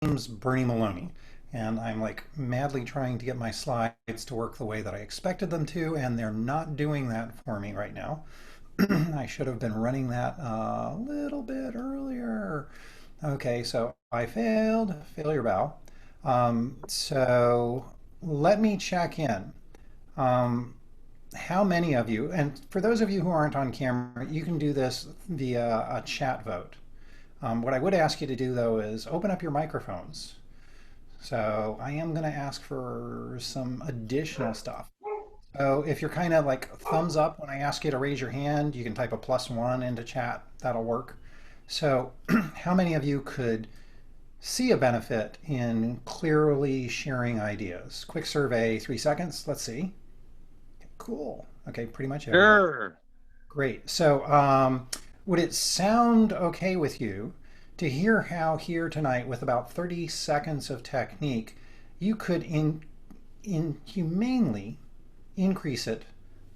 name's Bernie Maloney, and I'm like madly trying to get my slides to work the way that I expected them to, and they're not doing that for me right now. I should have been running that a little bit earlier. Okay, so I failed, failure bow. So let me check in. Um, how many of you, and for those of you who aren't on camera, you can do this via a chat vote. What I would ask you to do though is open up your microphones. So I am going to ask for some additional stuff. So if you're kind of like thumbs up when I ask you to raise your hand, you can type a +1 into chat. That'll work. So how many of you could see a benefit in clearly sharing ideas? Quick survey, 3 seconds. Let's see. Cool. Okay, pretty much everybody. Sure. Great. So, would it sound okay with you to hear how here tonight, with about 30 seconds of technique, you could inhumanely increase it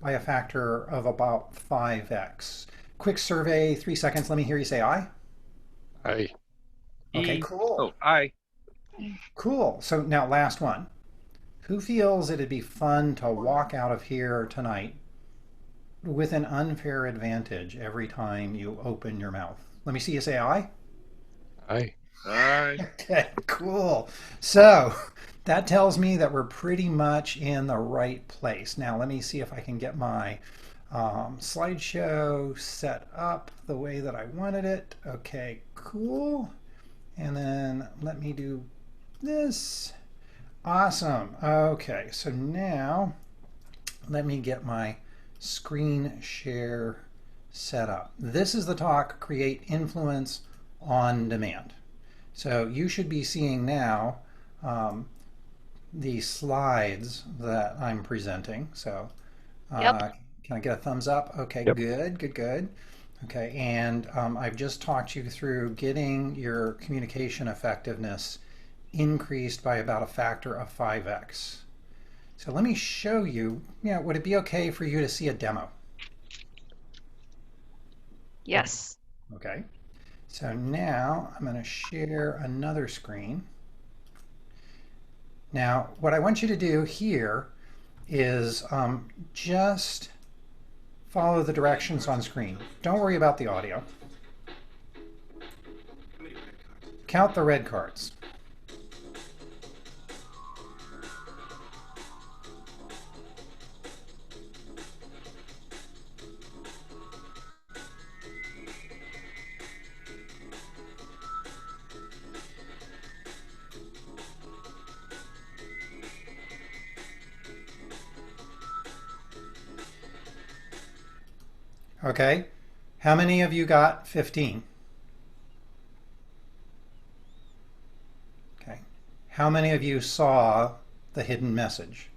by a factor of about 5x? Quick survey, 3 seconds. Let me hear you say aye. I Okay, E. cool. Oh, I. Cool. So now, last one. Who feels it'd be fun to walk out of here tonight with an unfair advantage every time you open your mouth? Let me see you say aye. I. I. Okay, cool. So that tells me that we're pretty much in the right place. Now, let me see if I can get my slideshow set up the way that I wanted it. Okay, cool. And then let me do this. Awesome. Okay, so now let me get my screen share set up. This is the talk, Create Influence on Demand. So you should be seeing now the slides that I'm presenting. So Yep. can I get a thumbs up? Okay, Yep. good, good, good. Okay, and I've just talked you through getting your communication effectiveness increased by about a factor of 5x. So let me show you, would it be okay for you to see a demo? Yes. Okay, so now I'm going to share another screen. Now, what I want you to do here is just follow the directions on screen. Don't worry about the audio. Count the red cards. Okay, how many of you got 15? Okay, how many of you saw the hidden message?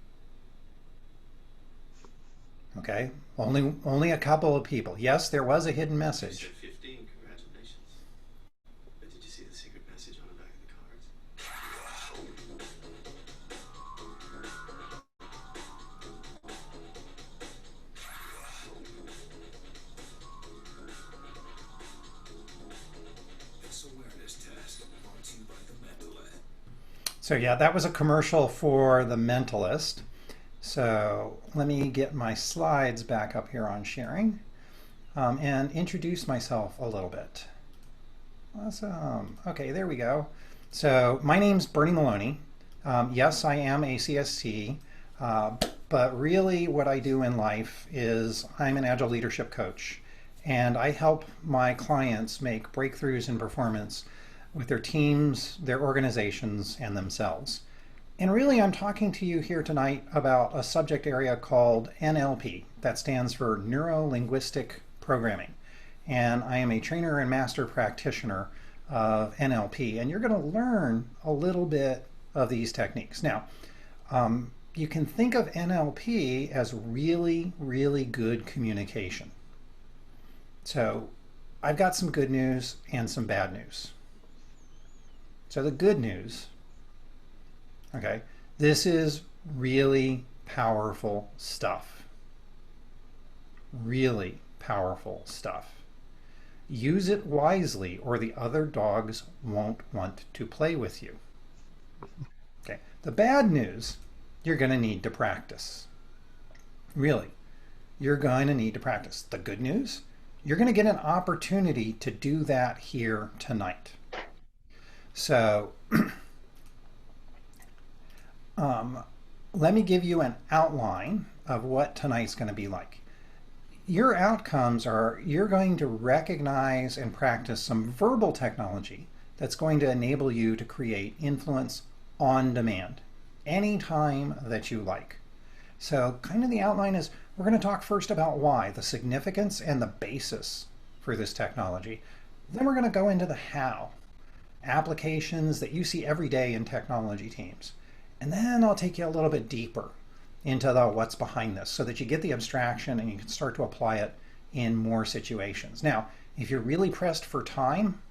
Okay, only a couple of people. Yes, there was a hidden You message. said 15, congratulations. But did you see the secret message on the back of the cards? This awareness test brought to you by the Mentalist. So yeah, that was a commercial for the Mentalist. So let me get my slides back up here on sharing and introduce myself a little bit. Awesome. Okay, there we go. So my name's Bernie Maloney. Yes, I am a CSC, but really what I do in life is I'm an Agile leadership coach, and I help my clients make breakthroughs in performance with their teams, their organizations, and themselves. And really, I'm talking to you here tonight about a subject area called NLP. That stands for Neuro Linguistic Programming. And I am a trainer and master practitioner of NLP. And you're going to learn a little bit of these techniques. Now, you can think of NLP as really, really good communication. So I've got some good news and some bad news. So the good news, okay, this is really powerful stuff. Really powerful stuff. Use it wisely or the other dogs won't want to play with you. Okay. The bad news, you're going to need to practice. Really, you're going to need to practice. The good news, you're going to get an opportunity to do that here tonight. So let me give you an outline of what tonight's going to be like. Your outcomes are you're going to recognize and practice some verbal technology that's going to enable you to create influence on demand anytime that you like. So kind of the outline is we're going to talk first about why, the significance and the basis for this technology. Then we're going to go into the how, applications that you see every day in technology teams. And then I'll take you a little bit deeper into the what's behind this so that you get the abstraction and you can start to apply it in more situations. Now, if you're really pressed for time,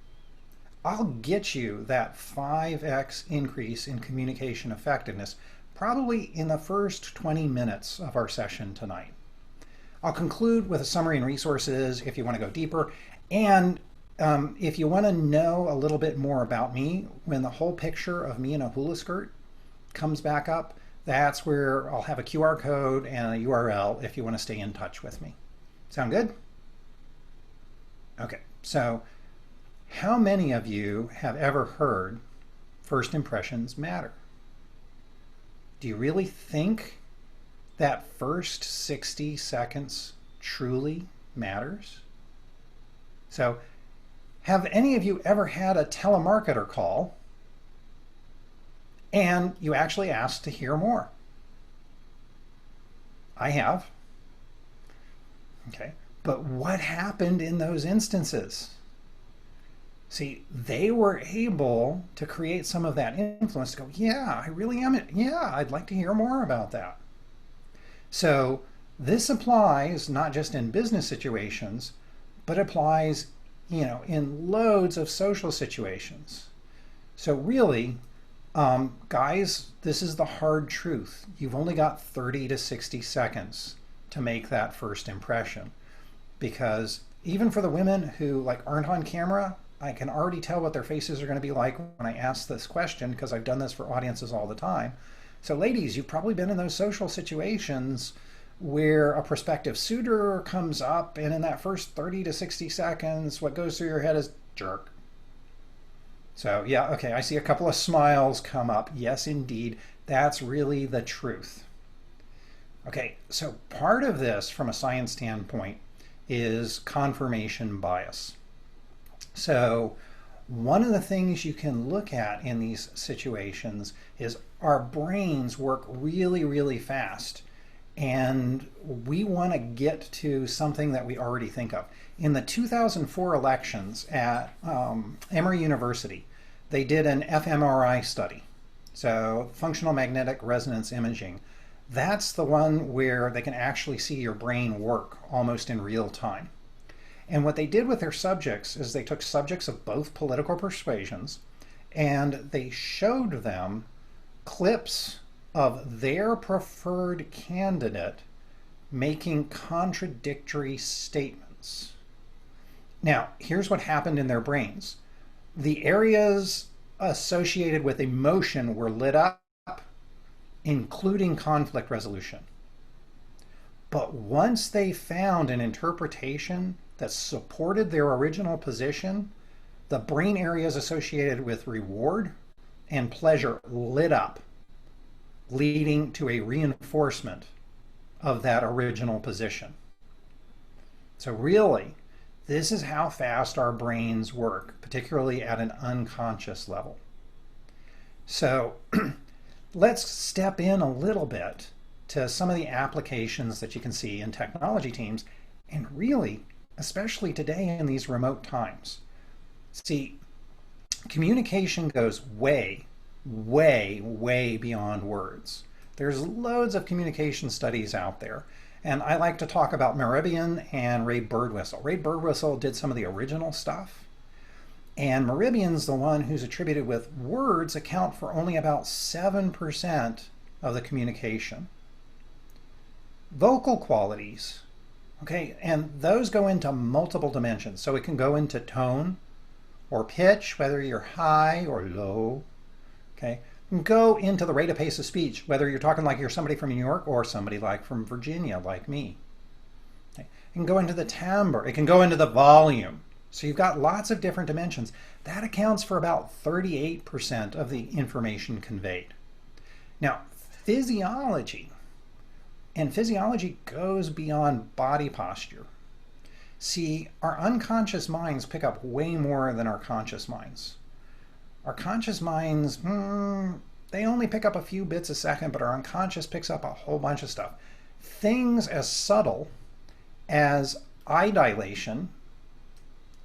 I'll get you that 5x increase in communication effectiveness probably in the first 20 minutes of our session tonight. I'll conclude with a summary and resources if you want to go deeper. And if you want to know a little bit more about me, when the whole picture of me in a hula skirt comes back up, that's where I'll have a QR code and a URL if you want to stay in touch with me. Sound good? Okay, so how many of you have ever heard first impressions matter? Do you really think that first 60 seconds truly matters? So, have any of you ever had a telemarketer call and you actually asked to hear more? I have. Okay, but what happened in those instances? See, they were able to create some of that influence to go, yeah, I really am. Yeah, I'd like to hear more about that. So this applies not just in business situations, but applies, in loads of social situations. So really, guys, this is the hard truth. You've only got 30 to 60 seconds to make that first impression. Because even for the women who aren't on camera, I can already tell what their faces are going to be like when I ask this question because I've done this for audiences all the time. So ladies, you've probably been in those social situations where a prospective suitor comes up and in that first 30 to 60 seconds, what goes through your head is jerk. So yeah, okay, I see a couple of smiles come up. Yes, indeed, that's really the truth. Okay, so part of this from a science standpoint is confirmation bias. So one of the things you can look at in these situations is our brains work really, really fast. And we want to get to something that we already think of. In the 2004 elections at Emory University, they did an fMRI study. So functional magnetic resonance imaging. That's the one where they can actually see your brain work almost in real time. And what they did with their subjects is they took subjects of both political persuasions and they showed them clips of their preferred candidate making contradictory statements. Now, here's what happened in their brains. The areas associated with emotion were lit up, including conflict resolution. But once they found an interpretation that supported their original position, the brain areas associated with reward and pleasure lit up, leading to a reinforcement of that original position. So really, this is how fast our brains work, particularly at an unconscious level. So let's step in a little bit to some of the applications that you can see in technology teams, and really, especially today in these remote times. See, communication goes way, way, way beyond words. There's loads of communication studies out there, and I like to talk about Mehrabian and Ray Birdwhistle. Ray Birdwhistle did some of the original stuff, and Mehrabian's the one who's attributed with words account for only about 7% of the communication. Vocal qualities Okay, and those go into multiple dimensions. So it can go into tone or pitch, whether you're high or low. Okay, and go into the rate of pace of speech, whether you're talking like you're somebody from New York or somebody like from Virginia, like me. Okay. It can go into the timbre. It can go into the volume. So you've got lots of different dimensions. That accounts for about 38% of the information conveyed. Now, physiology. And physiology goes beyond body posture. See, our unconscious minds pick up way more than our conscious minds. Our conscious minds, they only pick up a few bits a second, but our unconscious picks up a whole bunch of stuff. Things as subtle as eye dilation,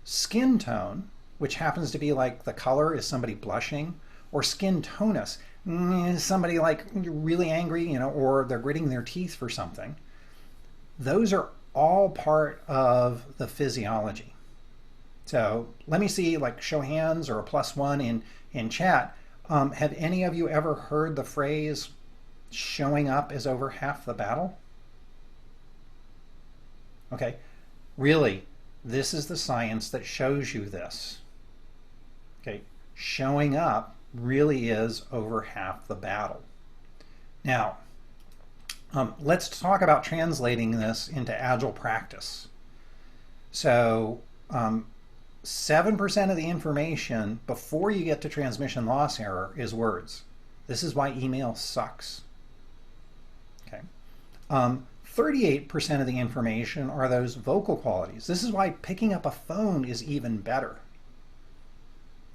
skin tone, which happens to be like the color is somebody blushing, or skin tonus, somebody like really angry, or they're gritting their teeth for something. Those are all part of the physiology. So let me see, like show hands or a +1 in chat. Have any of you ever heard the phrase showing up is over half the battle? Okay, really, this is the science that shows you this. Okay, showing up really is over half the battle. Now, let's talk about translating this into Agile practice. So 7% of the information before you get to transmission loss error is words. This is why email sucks. Okay. 38% of the information are those vocal qualities. This is why picking up a phone is even better.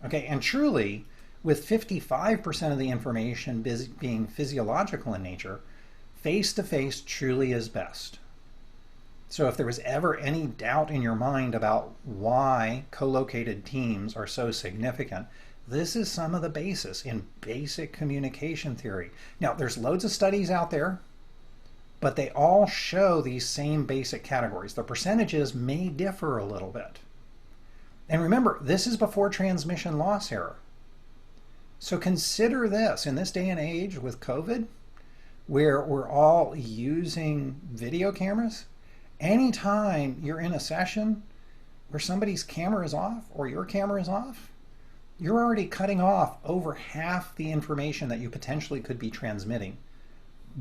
Okay, and truly, with 55% of the information being physiological in nature, face-to-face truly is best. So if there was ever any doubt in your mind about why co-located teams are so significant, this is some of the basis in basic communication theory. Now, there's loads of studies out there, but they all show these same basic categories. The percentages may differ a little bit. And remember, this is before transmission loss error. So consider this, in this day and age with COVID, where we're all using video cameras, anytime you're in a session where somebody's camera is off or your camera is off, you're already cutting off over half the information that you potentially could be transmitting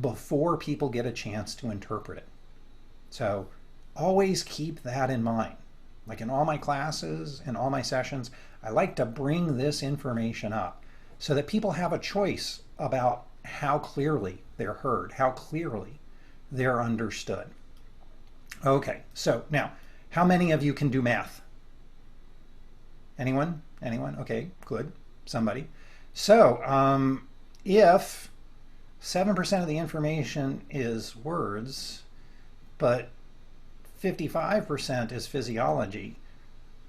before people get a chance to interpret it. So always keep that in mind. Like in all my classes and all my sessions, I like to bring this information up so that people have a choice about how clearly they're heard, how clearly they're understood. Okay, so now, how many of you can do math? Anyone? Anyone? Okay, good. Somebody. So, if 7% of the information is words, but 55% is physiology,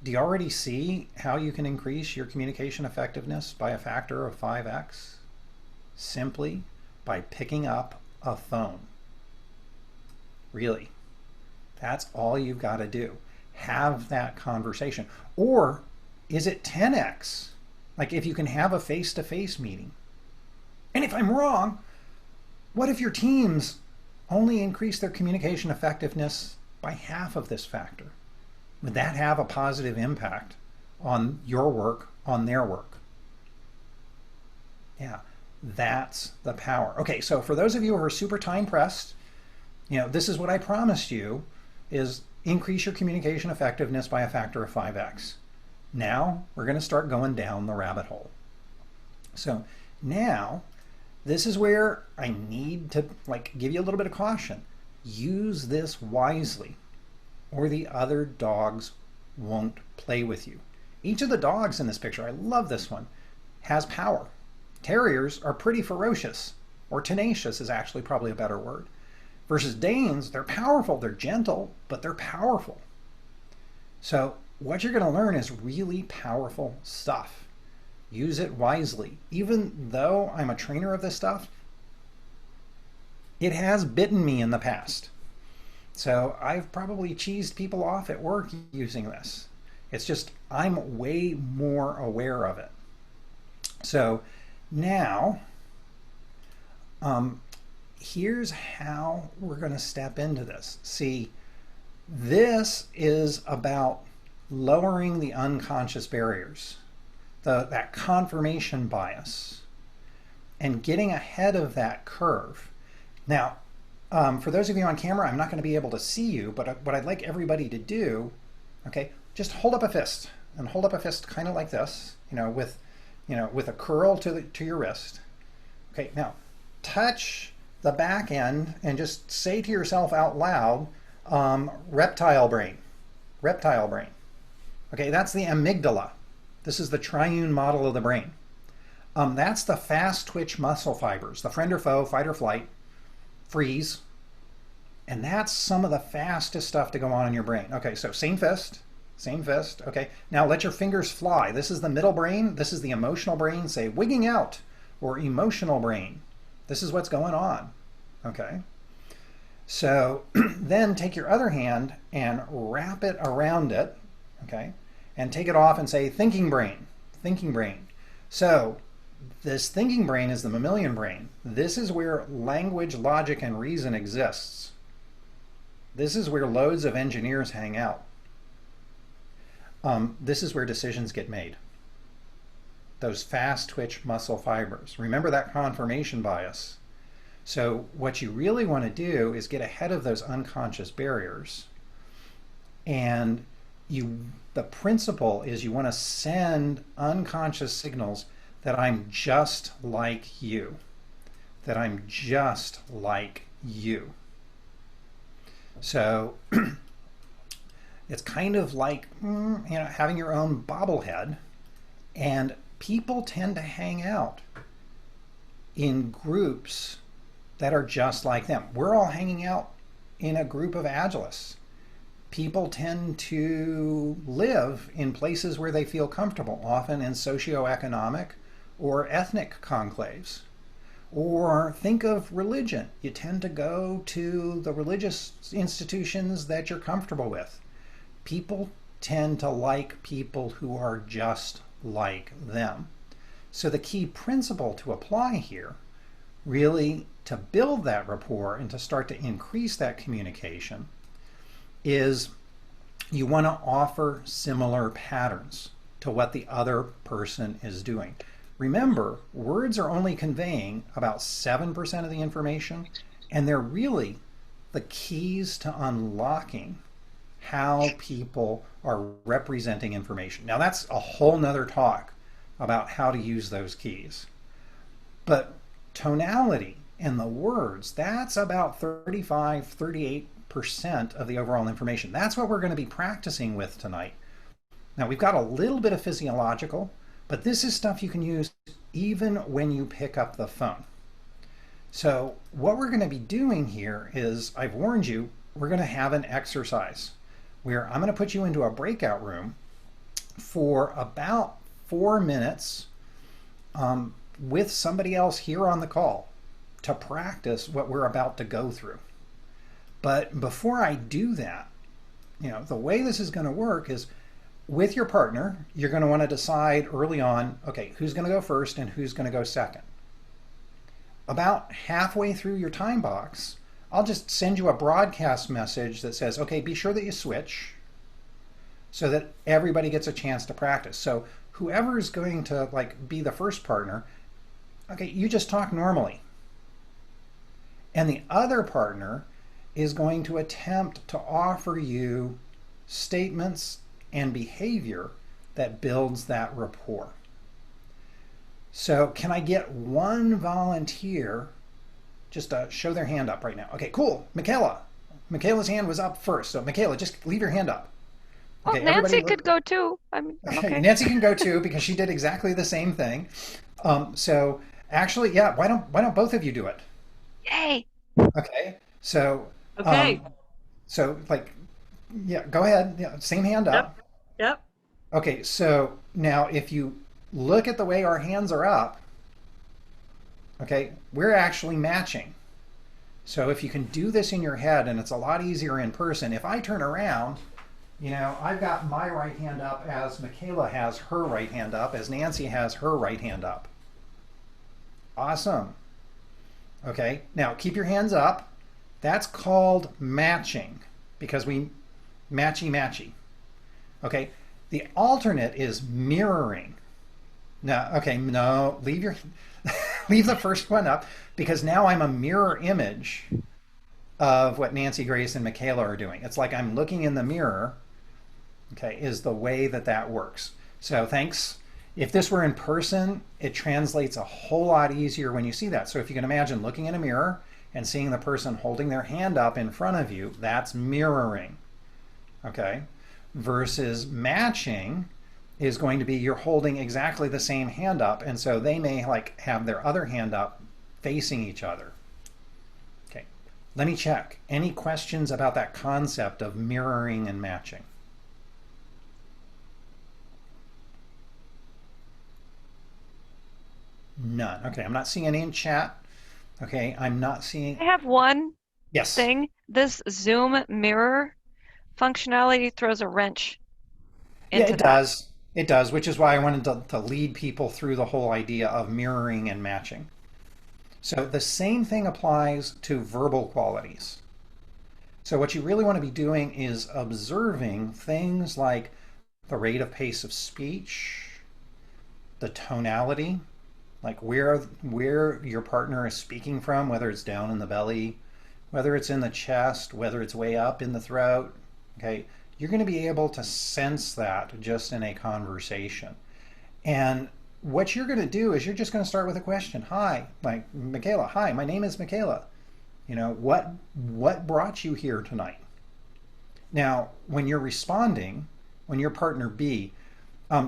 do you already see how you can increase your communication effectiveness by a factor of 5x? Simply by picking up a phone. Really. That's all you've got to do. Have that conversation. Or is it 10x? Like if you can have a face-to-face meeting. And if I'm wrong, what if your teams only increase their communication effectiveness by half of this factor? Would that have a positive impact on your work, on their work? Yeah, that's the power. Okay, so for those of you who are super time pressed, this is what I promised you, is increase your communication effectiveness by a factor of 5x. Now we're going to start going down the rabbit hole. So now this is where I need to give you a little bit of caution. Use this wisely, or the other dogs won't play with you. Each of the dogs in this picture, I love this one, has power. Terriers are pretty ferocious, or tenacious is actually probably a better word. Versus Danes, they're powerful, they're gentle, but they're powerful. So what you're going to learn is really powerful stuff. Use it wisely. Even though I'm a trainer of this stuff, it has bitten me in the past. So I've probably cheesed people off at work using this. It's just I'm way more aware of it. So now, here's how we're going to step into this. See, This is about lowering the unconscious barriers, that confirmation bias, and getting ahead of that curve. Now, for those of you on camera, I'm not going to be able to see you, but what I'd like everybody to do, okay, just hold up a fist, and hold up a fist kind of like this, with a curl to your wrist. Okay, now touch the back end and just say to yourself out loud, reptile brain, reptile brain. Okay, that's the amygdala. This is the triune model of the brain. That's the fast twitch muscle fibers, the friend or foe, fight or flight, freeze. And that's some of the fastest stuff to go on in your brain. Okay, so same fist. Okay, now let your fingers fly. This is the middle brain. This is the emotional brain. Say wigging out, or emotional brain. This is what's going on. Okay. So then take your other hand and wrap it around it, okay, and take it off and say thinking brain, thinking brain. So this thinking brain is the mammalian brain. This is where language, logic, and reason exists. This is where loads of engineers hang out. This is where decisions get made. Those fast twitch muscle fibers. Remember that confirmation bias. So what you really want to do is get ahead of those unconscious barriers. And the principle is you want to send unconscious signals that I'm just like you. That I'm just like you. So it's kind of like having your own bobblehead, and people tend to hang out in groups that are just like them. We're all hanging out in a group of Agilists. People tend to live in places where they feel comfortable, often in socioeconomic or ethnic conclaves. Or think of religion. You tend to go to the religious institutions that you're comfortable with. People tend to like people who are just like them. So the key principle to apply here, really to build that rapport and to start to increase that communication, is you want to offer similar patterns to what the other person is doing. Remember, words are only conveying about 7% of the information, and they're really the keys to unlocking how people are representing information. Now that's a whole nother talk about how to use those keys. But tonality and the words, that's about 38% of the overall information. That's what we're going to be practicing with tonight. Now we've got a little bit of physiological, but this is stuff you can use even when you pick up the phone. So what we're going to be doing here is, I've warned you, we're going to have an exercise where I'm going to put you into a breakout room for about 4 minutes with somebody else here on the call to practice what we're about to go through. But before I do that, the way this is going to work is, with your partner, you're going to want to decide early on, okay, who's going to go first and who's going to go second. About halfway through your time box, I'll just send you a broadcast message that says, okay, be sure that you switch so that everybody gets a chance to practice. So whoever is going to be the first partner, okay, you just talk normally. And the other partner is going to attempt to offer you statements and behavior that builds that rapport. So can I get one volunteer just to show their hand up right now? Okay, cool. Michaela. Michaela's hand was up first. So Michaela, just leave your hand up. Okay, Nancy could go too. Okay. Nancy can go too because she did exactly the same thing. So actually, yeah, why don't both of you do it? Yay. Okay. So okay. Yeah, go ahead. Yeah, same hand up. Yep. Okay, so now if you look at the way our hands are up, okay, we're actually matching. So if you can do this in your head, and it's a lot easier in person, if I turn around, I've got my right hand up as Michaela has her right hand up, as Nancy has her right hand up. Awesome. Okay, now keep your hands up. That's called matching, because we matchy matchy. Okay, the alternate is mirroring. No, okay, no, leave your leave the first one up because now I'm a mirror image of what Nancy, Grace, and Michaela are doing. It's like I'm looking in the mirror, okay, is the way that that works. So thanks. If this were in person, it translates a whole lot easier when you see that. So if you can imagine looking in a mirror and seeing the person holding their hand up in front of you, that's mirroring, okay? Versus matching is going to be you're holding exactly the same hand up, and so they may like have their other hand up facing each other. Okay, let me check. Any questions about that concept of mirroring and matching? None. Okay, I'm not seeing any in chat. Okay, I'm not seeing. I have one Yes. thing. This Zoom mirror functionality throws a wrench Yeah, into it that. does. It does, which is why I wanted to lead people through the whole idea of mirroring and matching. So the same thing applies to verbal qualities. So what you really want to be doing is observing things like the rate of pace of speech, the tonality, like where your partner is speaking from, whether it's down in the belly, whether it's in the chest, whether it's way up in the throat. Okay, you're going to be able to sense that just in a conversation. And what you're going to do is you're just going to start with a question. Hi, like Michaela. Hi, my name is Michaela. You know, what brought you here tonight? Now, when you're responding, when your partner B,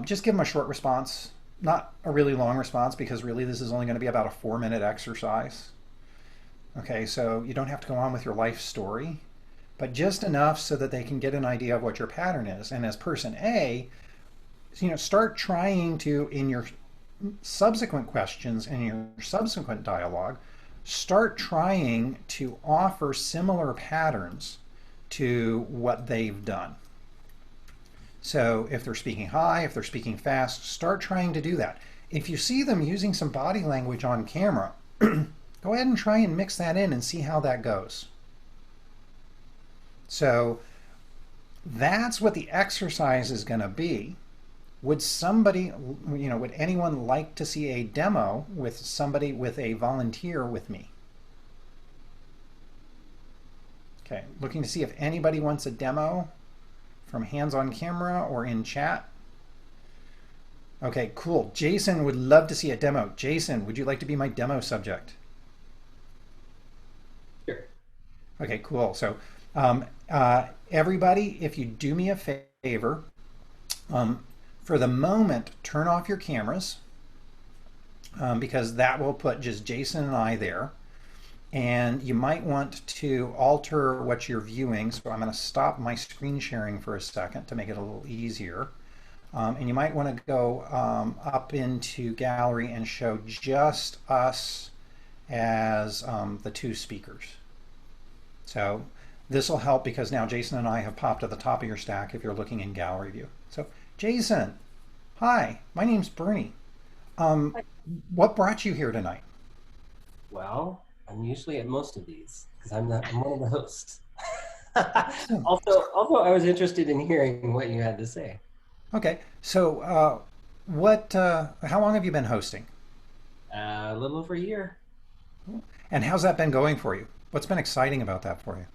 just give them a short response, not a really long response, because really this is only going to be about a 4-minute exercise. Okay, so you don't have to go on with your life story, but just enough so that they can get an idea of what your pattern is. And as person A, start trying to, in your subsequent questions and your subsequent dialogue, start trying to offer similar patterns to what they've done. So if they're speaking high, if they're speaking fast, start trying to do that. If you see them using some body language on camera, go ahead and try and mix that in and see how that goes. So that's what the exercise is going to be. Would somebody, would anyone like to see a demo with somebody, with a volunteer with me? Okay, looking to see if anybody wants a demo from hands on camera or in chat. Okay, cool. Jason would love to see a demo. Jason, would you like to be my demo subject? Sure. Okay, cool. So everybody, if you do me a favor, for the moment, turn off your cameras because that will put just Jason and I there. And you might want to alter what you're viewing. So I'm going to stop my screen sharing for a second to make it a little easier. And you might want to go up into gallery and show just us as the two speakers. So this will help because now Jason and I have popped at the top of your stack if you're looking in gallery view. So Jason, hi, my name's Bernie. What brought you here tonight? Well, I'm usually at most of these because I'm one of the hosts. Awesome. Also, I was interested in hearing what you had to say. Okay, so how long have you been hosting? A little over a year. And how's that been going for you? What's been exciting about that for you?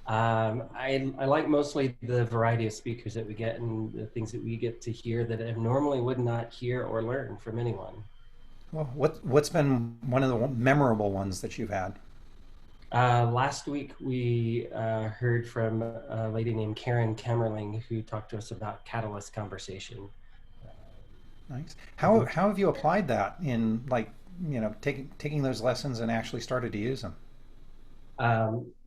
I like mostly the variety of speakers that we get and the things that we get to hear that I normally would not hear or learn from anyone. Well, what's been one of the memorable ones that you've had? Last week we heard from a lady named Karen Kammerling who talked to us about catalyst conversation. Nice. How have you applied that in taking those lessons and actually started to use them?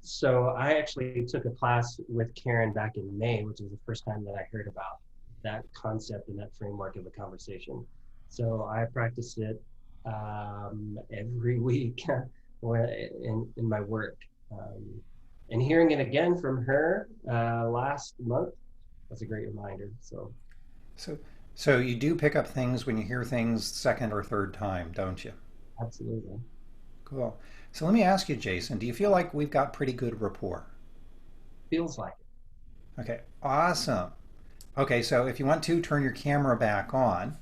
So I actually took a class with Karen back in May, which is the first time that I heard about that concept and that framework of the conversation. So I practiced it every week in my work. And hearing it again from her last month was a great reminder. So you do pick up things when you hear things second or third time, don't you? Absolutely. Cool. So let me ask you, Jason, do you feel like we've got pretty good rapport? Feels like it. Okay, awesome. Okay, so if you want to, turn your camera back on.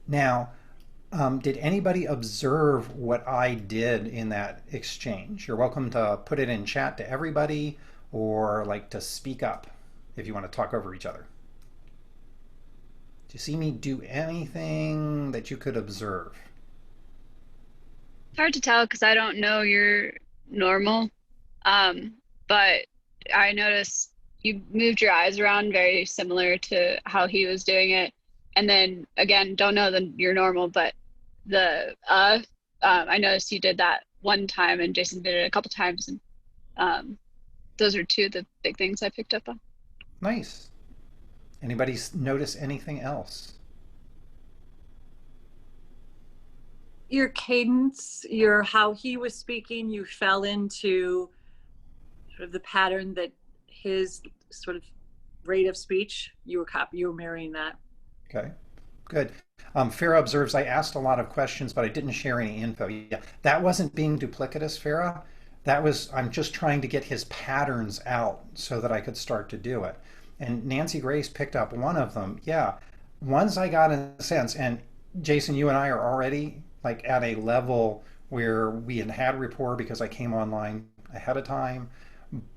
Now, did anybody observe what I did in that exchange? You're welcome to put it in chat to everybody or like to speak up if you want to talk over each other. Do you see me do anything that you could observe? It's hard to tell because I don't know your normal. But I noticed you moved your eyes around very similar to how he was doing it. And then again, don't know your normal, but the I noticed you did that one time and Jason did it a couple times, and those are two of the big things I picked up on. Nice. Anybody notice anything else? Your cadence, your how he was speaking, you fell into sort of the pattern that his sort of rate of speech, you were mirroring that. Okay, good. Farah observes, I asked a lot of questions, but I didn't share any info. Yeah, that wasn't being duplicitous, Farah. That was, I'm just trying to get his patterns out so that I could start to do it. And Nancy Grace picked up one of them. Yeah, once I got in a sense, and Jason, you and I are already like at a level where we had rapport because I came online ahead of time,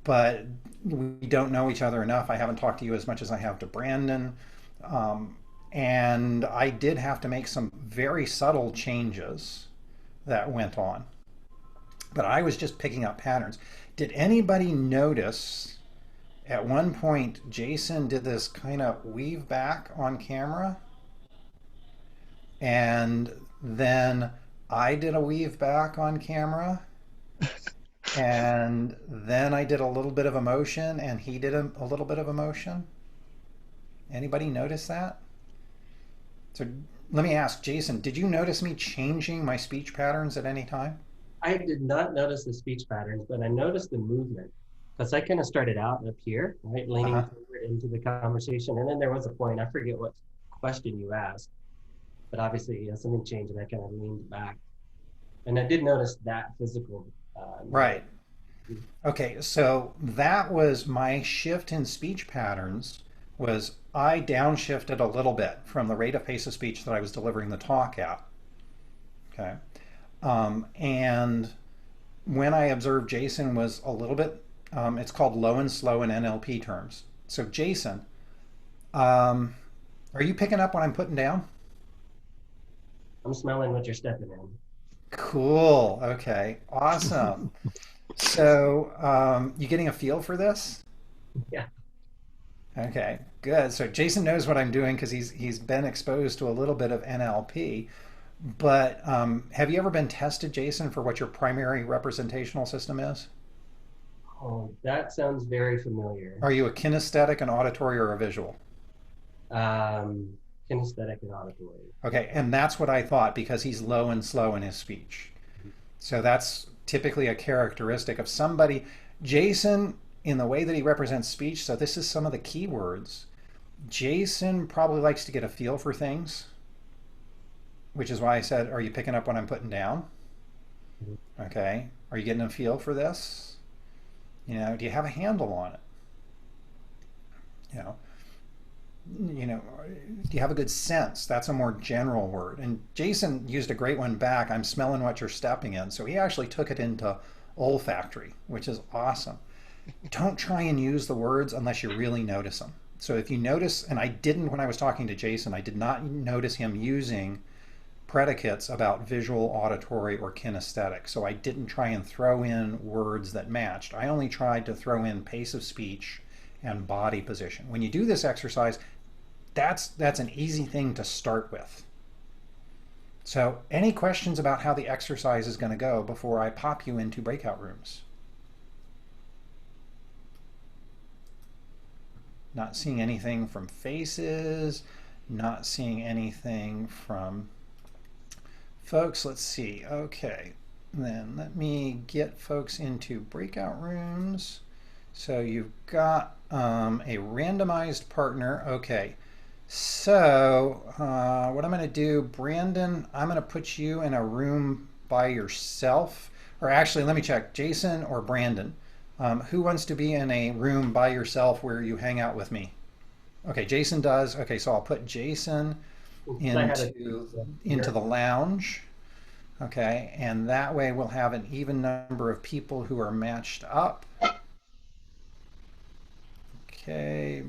but we don't know each other enough. I haven't talked to you as much as I have to Brandon. And I did have to make some very subtle changes that went on. But I was just picking up patterns. Did anybody notice at one point Jason did this kind of weave back on camera? And then I did a weave back on camera. And then I did a little bit of emotion and he did a little bit of emotion. Anybody notice that? So let me ask, Jason, did you notice me changing my speech patterns at any time? I did not notice the speech patterns, but I noticed the movement because I kind of started out up here, right, leaning forward into the conversation. And then there was a point, I forget what question you asked, but obviously something changed and I kind of leaned back. And I did notice that physical. Right. Okay, so that was my shift in speech patterns was I downshifted a little bit from the rate of pace of speech that I was delivering the talk at. Okay. And when I observed Jason was a little bit, it's called low and slow in NLP terms. So Jason, are you picking up what I'm putting down? I'm smelling what you're stepping in. Cool. Okay. Awesome. So you getting a feel for this? Yeah. Okay, good. So Jason knows what I'm doing because he's been exposed to a little bit of NLP. But have you ever been tested, Jason, for what your primary representational system is? Oh, that sounds very familiar. Are you a kinesthetic, an auditory, or a visual? Kinesthetic and auditory. Okay, and that's what I thought because he's low and slow in his speech. So that's typically a characteristic of somebody. Jason, in the way that he represents speech, so this is some of the key words. Jason probably likes to get a feel for things, which is why I said, are you picking up what I'm putting down? Okay, are you getting a feel for this? You know, do you have a handle on it? You know, do you have a good sense? That's a more general word. And Jason used a great one back. I'm smelling what you're stepping in. So he actually took it into olfactory, which is awesome. Don't try and use the words unless you really notice them. So if you notice, and I didn't when I was talking to Jason, I did not notice him using predicates about visual, auditory, or kinesthetic. So I didn't try and throw in words that matched. I only tried to throw in pace of speech and body position. When you do this exercise, that's an easy thing to start with. So any questions about how the exercise is going to go before I pop you into breakout rooms? Not seeing anything from faces, not seeing anything from folks. Let's see. Okay, then let me get folks into breakout rooms. So you've got a randomized partner. Okay, so what I'm going to do, Brandon, I'm going to put you in a room by yourself. Or actually, let me check, Jason or Brandon. Who wants to be in a room by yourself where you hang out with me? Okay, Jason does. Okay, so I'll put Jason into the lounge. Okay, and that way we'll have an even number of people who are matched up. Okay,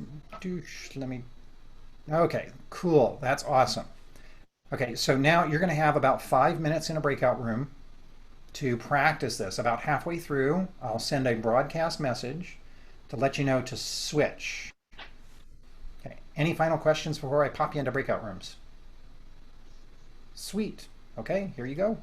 okay, cool. That's awesome. Okay, so now you're going to have about 5 minutes in a breakout room to practice this. About halfway through, I'll send a broadcast message to let you know to switch. Okay, any final questions before I pop you into breakout rooms? Sweet. Okay, here you go.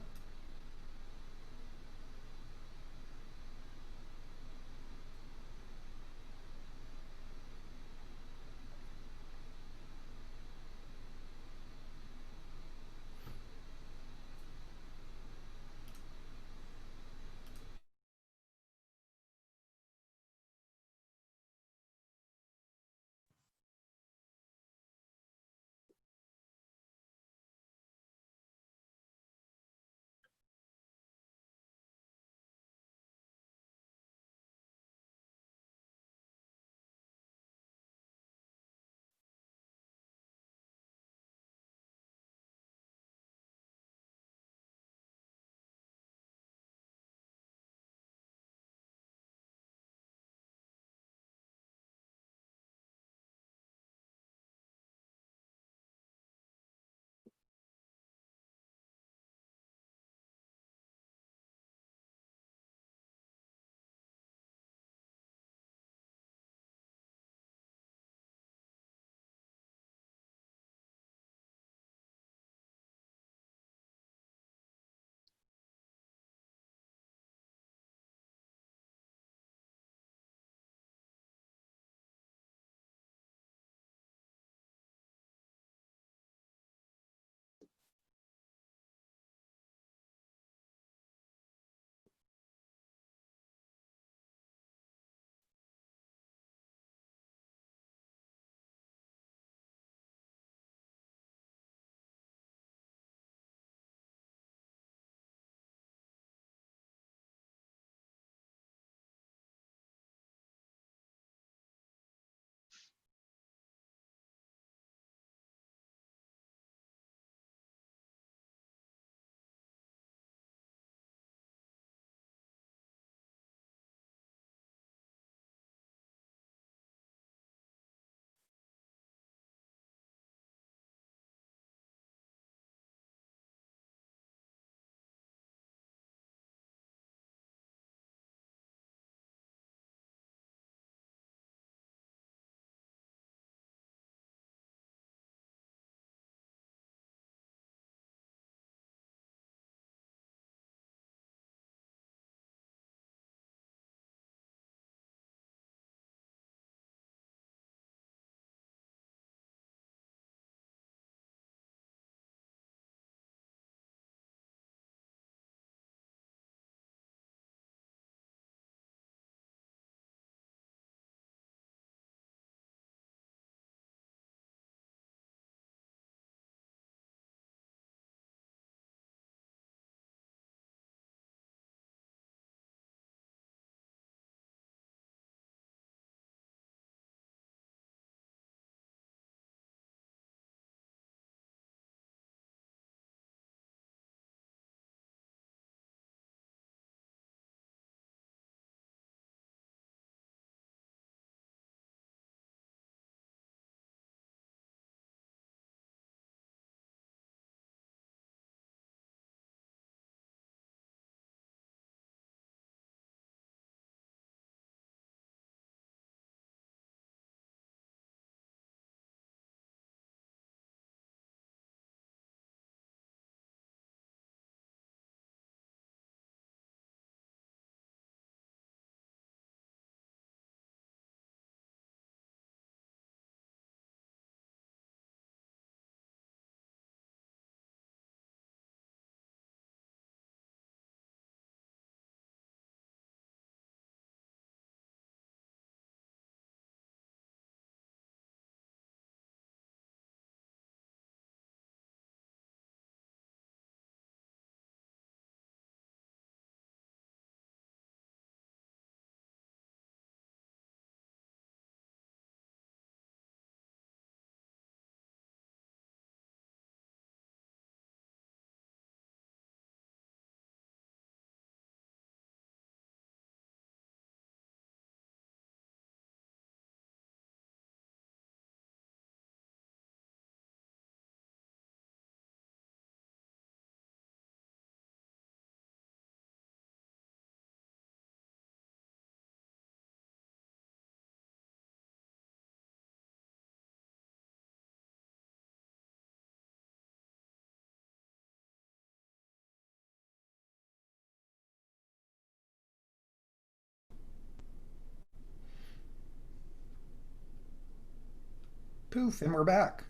Poof, and we're back.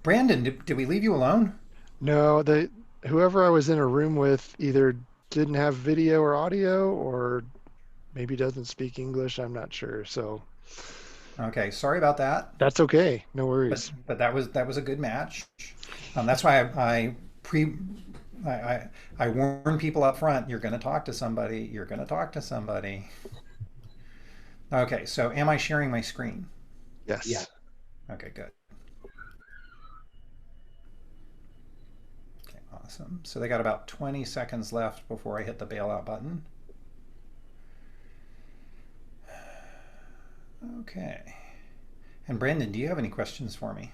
Brandon, did we leave you alone? No, whoever I was in a room with either didn't have video or audio, or maybe doesn't speak English. I'm not sure. So Okay, sorry about that. that's okay. No worries. But that was a good match. That's why I warn people up front. You're going to talk to somebody. You're going to talk to somebody. Okay, so am I sharing my screen? Yes. Yeah. Okay, good. Okay, awesome. So they got about 20 seconds left before I hit the bailout button. Okay. And Brandon, do you have any questions for me?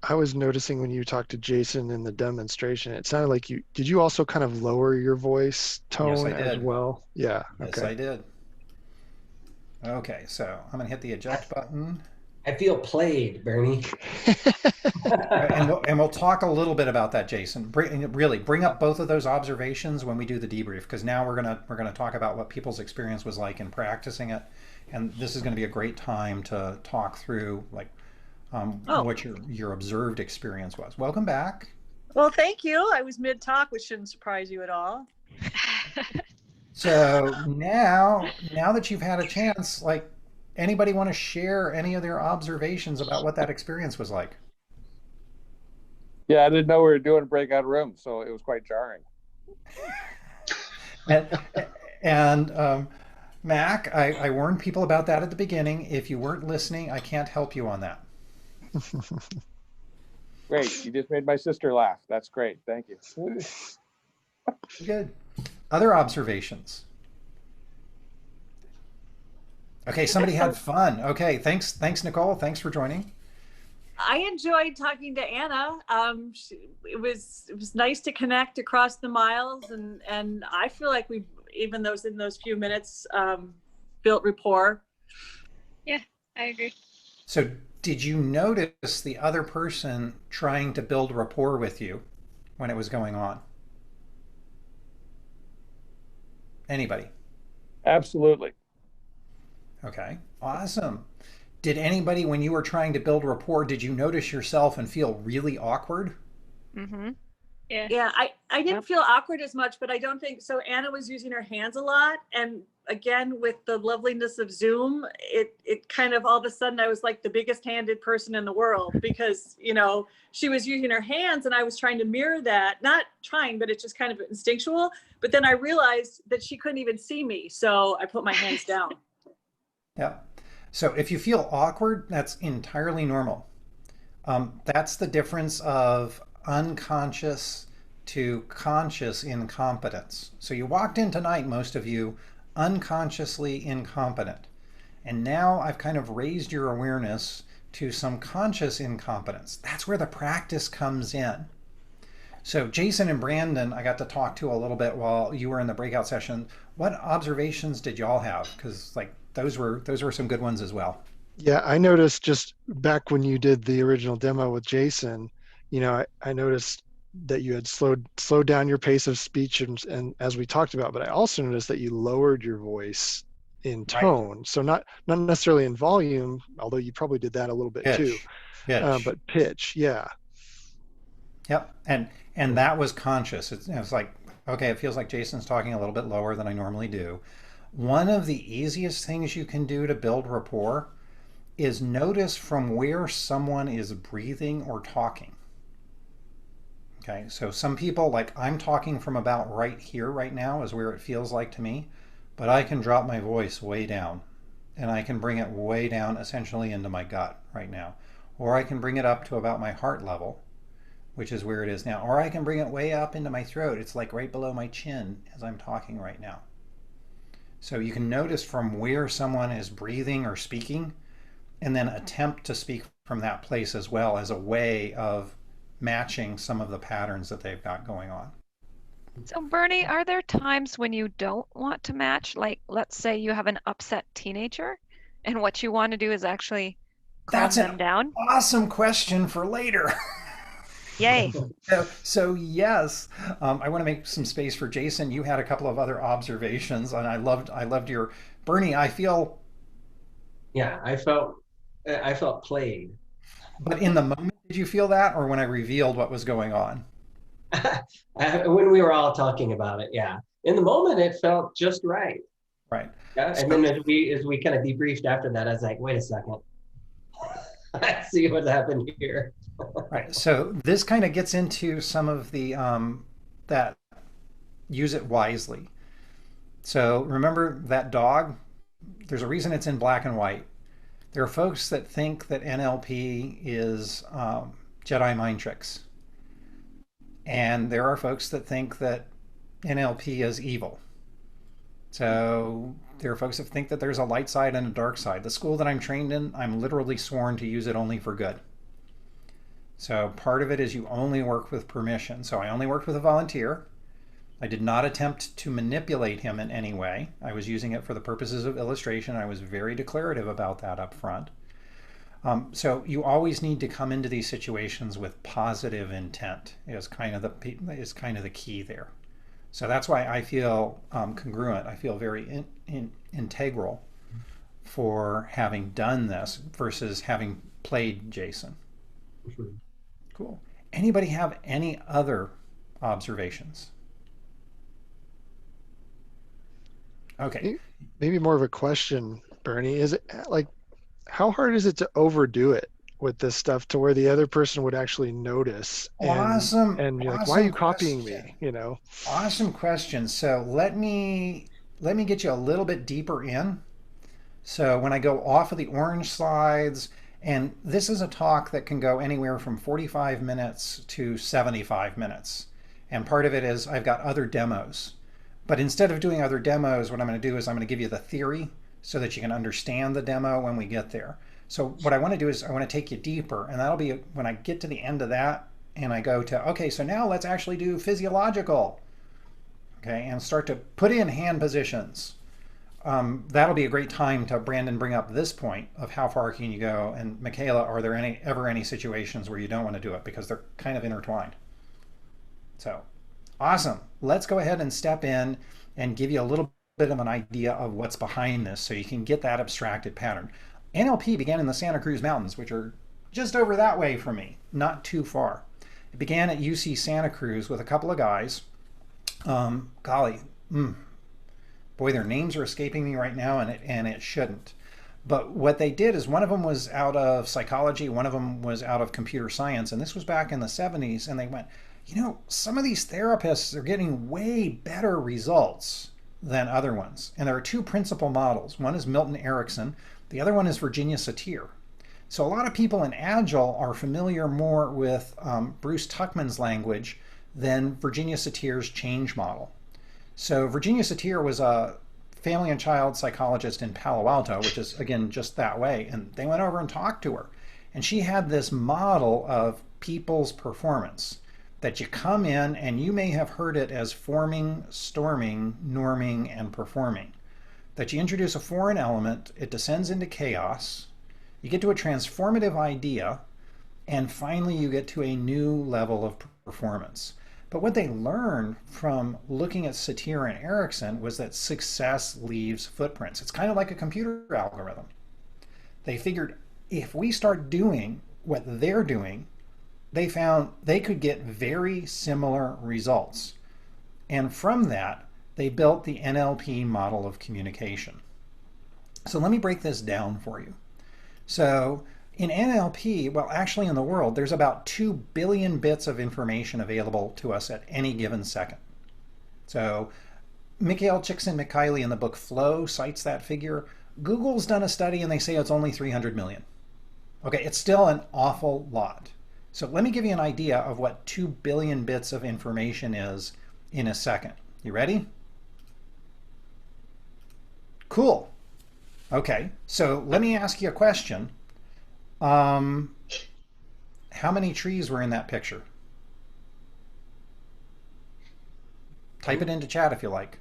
I was noticing when you talked to Jason in the demonstration, it sounded like did you also kind of lower your voice tone I as did. well? Yeah. Yes, Okay. I did. Okay, so I'm going to hit the eject button. I feel played, Bernie. And we'll talk a little bit about that, Jason. Bring up both of those observations when we do the debrief, because now we're gonna talk about what people's experience was like in practicing it, and this is going to be a great time to talk through what your observed experience was. Welcome back. Well, thank you. I was mid-talk, which shouldn't surprise you at all. So now that you've had a chance, anybody want to share any of their observations about what that experience was like? Yeah, I didn't know we were doing breakout rooms, so it was quite jarring. And Mac, I warned people about that at the beginning. If you weren't listening, I can't help you on that. Great. You just made my sister laugh. That's great. Thank you. Good. Other observations? Okay, somebody had fun. Okay, thanks, Nicole. Thanks for joining. I enjoyed talking to Anna. It was nice to connect across the miles, and I feel like we've, even those in those few minutes, built rapport. Yeah, I agree. So did you notice the other person trying to build rapport with you when it was going on? Anybody? Absolutely. Okay, awesome. Did anybody, when you were trying to build rapport, did you notice yourself and feel really awkward? Mm-hmm. Yeah, I didn't feel awkward as much, but I don't think so. Anna was using her hands a lot, and again, with the loveliness of Zoom, it kind of all of a sudden I was like the biggest handed person in the world, because she was using her hands and I was trying to mirror that, not trying, but it's just kind of instinctual. But then I realized that she couldn't even see me, so I put my hands down. Yeah. So if you feel awkward, that's entirely normal. That's the difference of unconscious to conscious incompetence. So you walked in tonight, most of you, unconsciously incompetent. And now I've kind of raised your awareness to some conscious incompetence. That's where the practice comes in. So Jason and Brandon, I got to talk to a little bit while you were in the breakout session. What observations did y'all have? Because those were some good ones as well. Yeah, I noticed just back when you did the original demo with Jason, I noticed that you had slowed down your pace of speech and as we talked about, but I also noticed that you lowered your voice in tone. Right. So not necessarily in volume, although you probably did that a little bit too. But pitch, yeah. Yep, and that was conscious. It was like, okay, it feels like Jason's talking a little bit lower than I normally do. One of the easiest things you can do to build rapport is notice from where someone is breathing or talking. Okay, so some people, I'm talking from about right here right now is where it feels like to me, but I can drop my voice way down, and I can bring it way down essentially into my gut right now. Or I can bring it up to about my heart level, which is where it is now. Or I can bring it way up into my throat. It's like right below my chin as I'm talking right now. So you can notice from where someone is breathing or speaking, and then attempt to speak from that place as well as a way of matching some of the patterns that they've got going on. So Bernie, are there times when you don't want to match? Like, let's say you have an upset teenager and what you want to do is actually calm them down? Awesome question for later. Yay. So yes, I want to make some space for Jason. You had a couple of other observations, and I loved your Bernie. I feel Yeah, I felt played. But in the moment, did you feel that, or when I revealed what was going on? When we were all talking about it, yeah. In the moment, it felt just right. Right. Yeah, and So then as we kind of debriefed after that, I was like, wait a second, I see what happened here. right. So this kind of gets into some of the that use it wisely. So remember that dog? There's a reason it's in black and white. There are folks that think that NLP is Jedi mind tricks, and there are folks that think that NLP is evil. So there are folks that think that there's a light side and a dark side. The school that I'm trained in, I'm literally sworn to use it only for good. So part of it is you only work with permission. So I only worked with a volunteer. I did not attempt to manipulate him in any way. I was using it for the purposes of illustration. I was very declarative about that up front. So you always need to come into these situations with positive intent is kind of the key there. So that's why I feel congruent. I feel very integral for having done this versus having played Jason. Cool. Anybody have any other observations? Okay. Maybe more of a question, Bernie. Is it like, how hard is it to overdo it with this stuff to where the other person would actually notice and you're like, why are Awesome you copying question. me? You know? Awesome question. So let me get you a little bit deeper in. So when I go off of the orange slides, and this is a talk that can go anywhere from 45 minutes to 75 minutes. And part of it is I've got other demos. But instead of doing other demos, what I'm going to do is I'm going to give you the theory so that you can understand the demo when we get there. So what I want to do is I want to take you deeper, and that'll be when I get to the end of that and I go to, okay, so now let's actually do physiological, okay, and start to put in hand positions. That'll be a great time to, Brandon, bring up this point of how far can you go, and Michaela, are there any situations where you don't want to do it because they're kind of intertwined. So awesome. Let's go ahead and step in and give you a little bit of an idea of what's behind this so you can get that abstracted pattern. NLP began in the Santa Cruz Mountains, which are just over that way from me, not too far. It began at UC Santa Cruz with a couple of guys. Golly, boy, their names are escaping me right now, and it shouldn't. But what they did is one of them was out of psychology, one of them was out of computer science, and this was back in the 70s, and they went, some of these therapists are getting way better results than other ones. And there are two principal models. One is Milton Erickson, the other one is Virginia Satir. So a lot of people in Agile are familiar more with Bruce Tuckman's language than Virginia Satir's change model. So Virginia Satir was a family and child psychologist in Palo Alto, which is, again, just that way. And they went over and talked to her. And she had this model of people's performance that you come in, and you may have heard it as forming, storming, norming, and performing. That you introduce a foreign element, it descends into chaos, you get to a transformative idea, and finally you get to a new level of performance. But what they learned from looking at Satir and Erickson was that success leaves footprints. It's kind of like a computer algorithm. They figured if we start doing what they're doing, they found they could get very similar results. And from that, they built the NLP model of communication. So let me break this down for you. So in NLP, well, actually in the world, there's about 2 billion bits of information available to us at any given second. So Mikhail Csikszentmihalyi in the book Flow cites that figure. Google's done a study and they say it's only 300 million. Okay, it's still an awful lot. So let me give you an idea of what 2 billion bits of information is in a second. You ready? Cool. Okay, so let me ask you a question. How many trees were in that picture? Type it into chat if you like.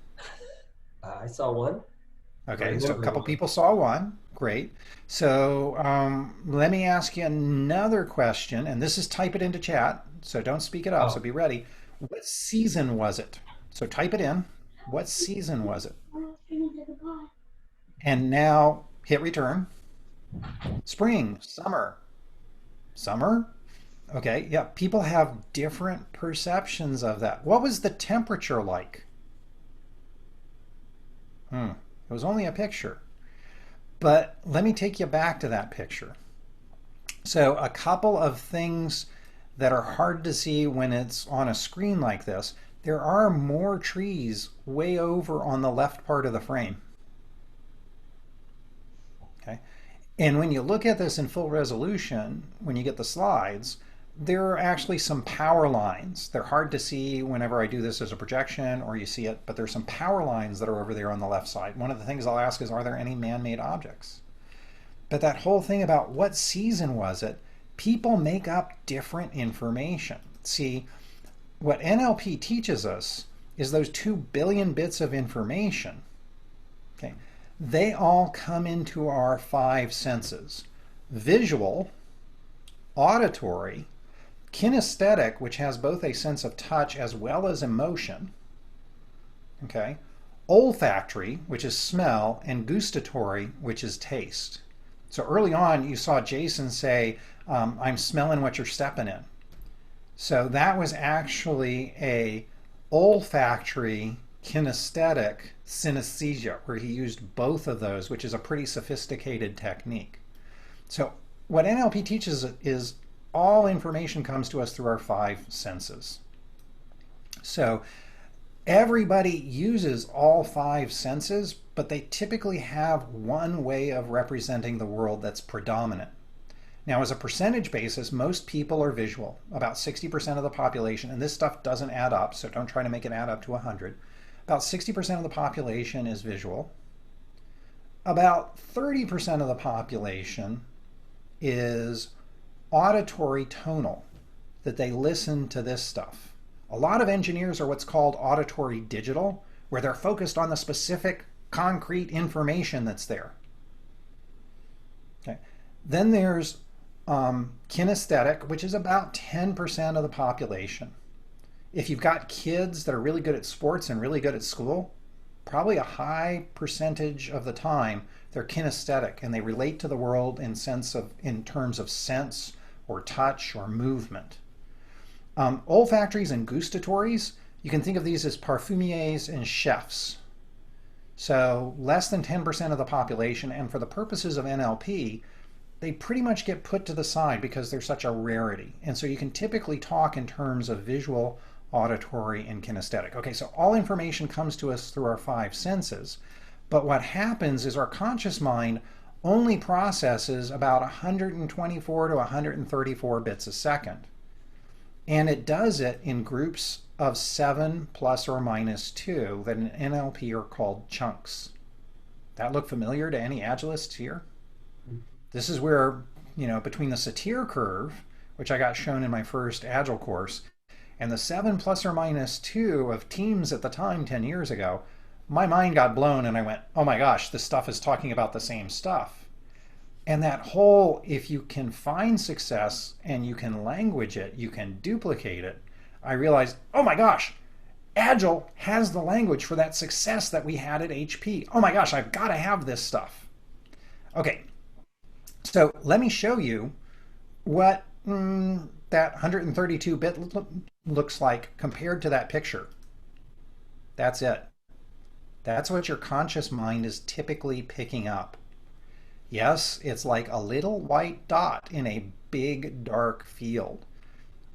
I saw one. Okay, so a couple people saw one. Great. So let me ask you another question, and this is type it into chat, so don't speak it up, so be ready. What season was it? So type it in. What season was it? And now hit return. Spring, summer. Summer? Okay, yeah, people have different perceptions of that. What was the temperature like? It was only a picture. But let me take you back to that picture. So a couple of things that are hard to see when it's on a screen like this. There are more trees way over on the left part of the frame. Okay. And when you look at this in full resolution, when you get the slides, there are actually some power lines. They're hard to see whenever I do this as a projection or you see it, but there's some power lines that are over there on the left side. One of the things I'll ask is, are there any man-made objects? But that whole thing about what season was it, people make up different information. See, what NLP teaches us is those 2 billion bits of information, okay, they all come into our 5 senses. Visual, auditory, kinesthetic, which has both a sense of touch as well as emotion, okay, olfactory, which is smell, and gustatory, which is taste. So early on, you saw Jason say, I'm smelling what you're stepping in. So that was actually a olfactory kinesthetic synesthesia, where he used both of those, which is a pretty sophisticated technique. So what NLP teaches is all information comes to us through our 5 senses. So everybody uses all 5 senses, but they typically have one way of representing the world that's predominant. Now, as a percentage basis, most people are visual, about 60% of the population, and this stuff doesn't add up, so don't try to make it add up to 100. About 60% of the population is visual. About 30% of the population is auditory tonal, that they listen to this stuff. A lot of engineers are what's called auditory digital, where they're focused on the specific concrete information that's there. Okay. Then there's kinesthetic, which is about 10% of the population. If you've got kids that are really good at sports and really good at school, probably a high percentage of the time they're kinesthetic and they relate to the world in terms of sense or touch or movement. Olfactories and gustatories, you can think of these as parfumiers and chefs. So less than 10% of the population, and for the purposes of NLP, they pretty much get put to the side because they're such a rarity. And so you can typically talk in terms of visual, auditory, and kinesthetic. Okay, so all information comes to us through our 5 senses, but what happens is our conscious mind only processes about 124 to 134 bits a second. And it does it in groups of 7 plus or minus 2 that in NLP are called chunks. That look familiar to any Agilists here? This is where, between the SATIR curve, which I got shown in my first Agile course, and the 7 plus or minus 2 of teams at the time 10 years ago, my mind got blown and I went, oh my gosh, this stuff is talking about the same stuff. And that whole, if you can find success and you can language it, you can duplicate it, I realized, oh my gosh, Agile has the language for that success that we had at HP. Oh my gosh, I've got to have this stuff. Okay, so let me show you what that 132-bit looks like compared to that picture. That's it. That's what your conscious mind is typically picking up. Yes, it's like a little white dot in a big dark field,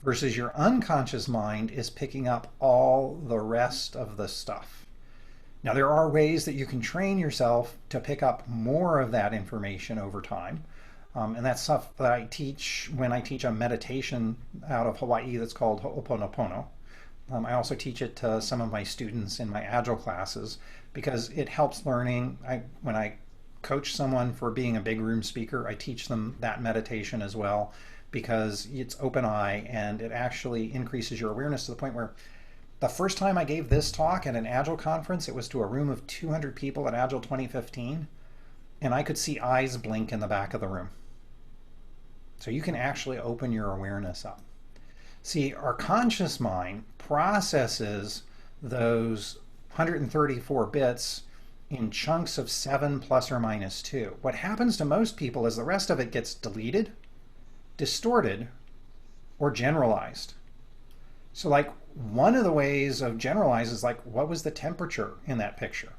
versus your unconscious mind is picking up all the rest of the stuff. Now, there are ways that you can train yourself to pick up more of that information over time. And that's stuff that I teach when I teach a meditation out of Hawaii that's called Ho'oponopono. I also teach it to some of my students in my Agile classes because it helps learning. When I coach someone for being a big room speaker, I teach them that meditation as well because it's open eye and it actually increases your awareness to the point where the first time I gave this talk at an Agile conference, it was to a room of 200 people at Agile 2015, and I could see eyes blink in the back of the room. So you can actually open your awareness up. See, our conscious mind processes those 134 bits in chunks of 7 plus or minus 2. What happens to most people is the rest of it gets deleted, distorted, or generalized. So like one of the ways of generalize is like, what was the temperature in that picture?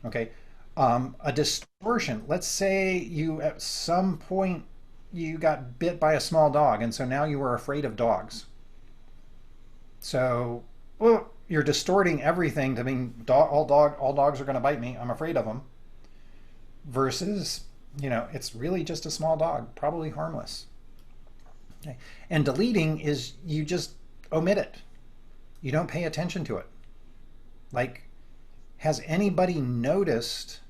Okay. A distortion, let's say you at some point you got bit by a small dog, and so now you were afraid of dogs. So, well, you're distorting everything to mean all dogs are going to bite me. I'm afraid of them. Versus, it's really just a small dog, probably harmless. Okay. And deleting is you just omit it. You don't pay attention to it. Like, has anybody noticed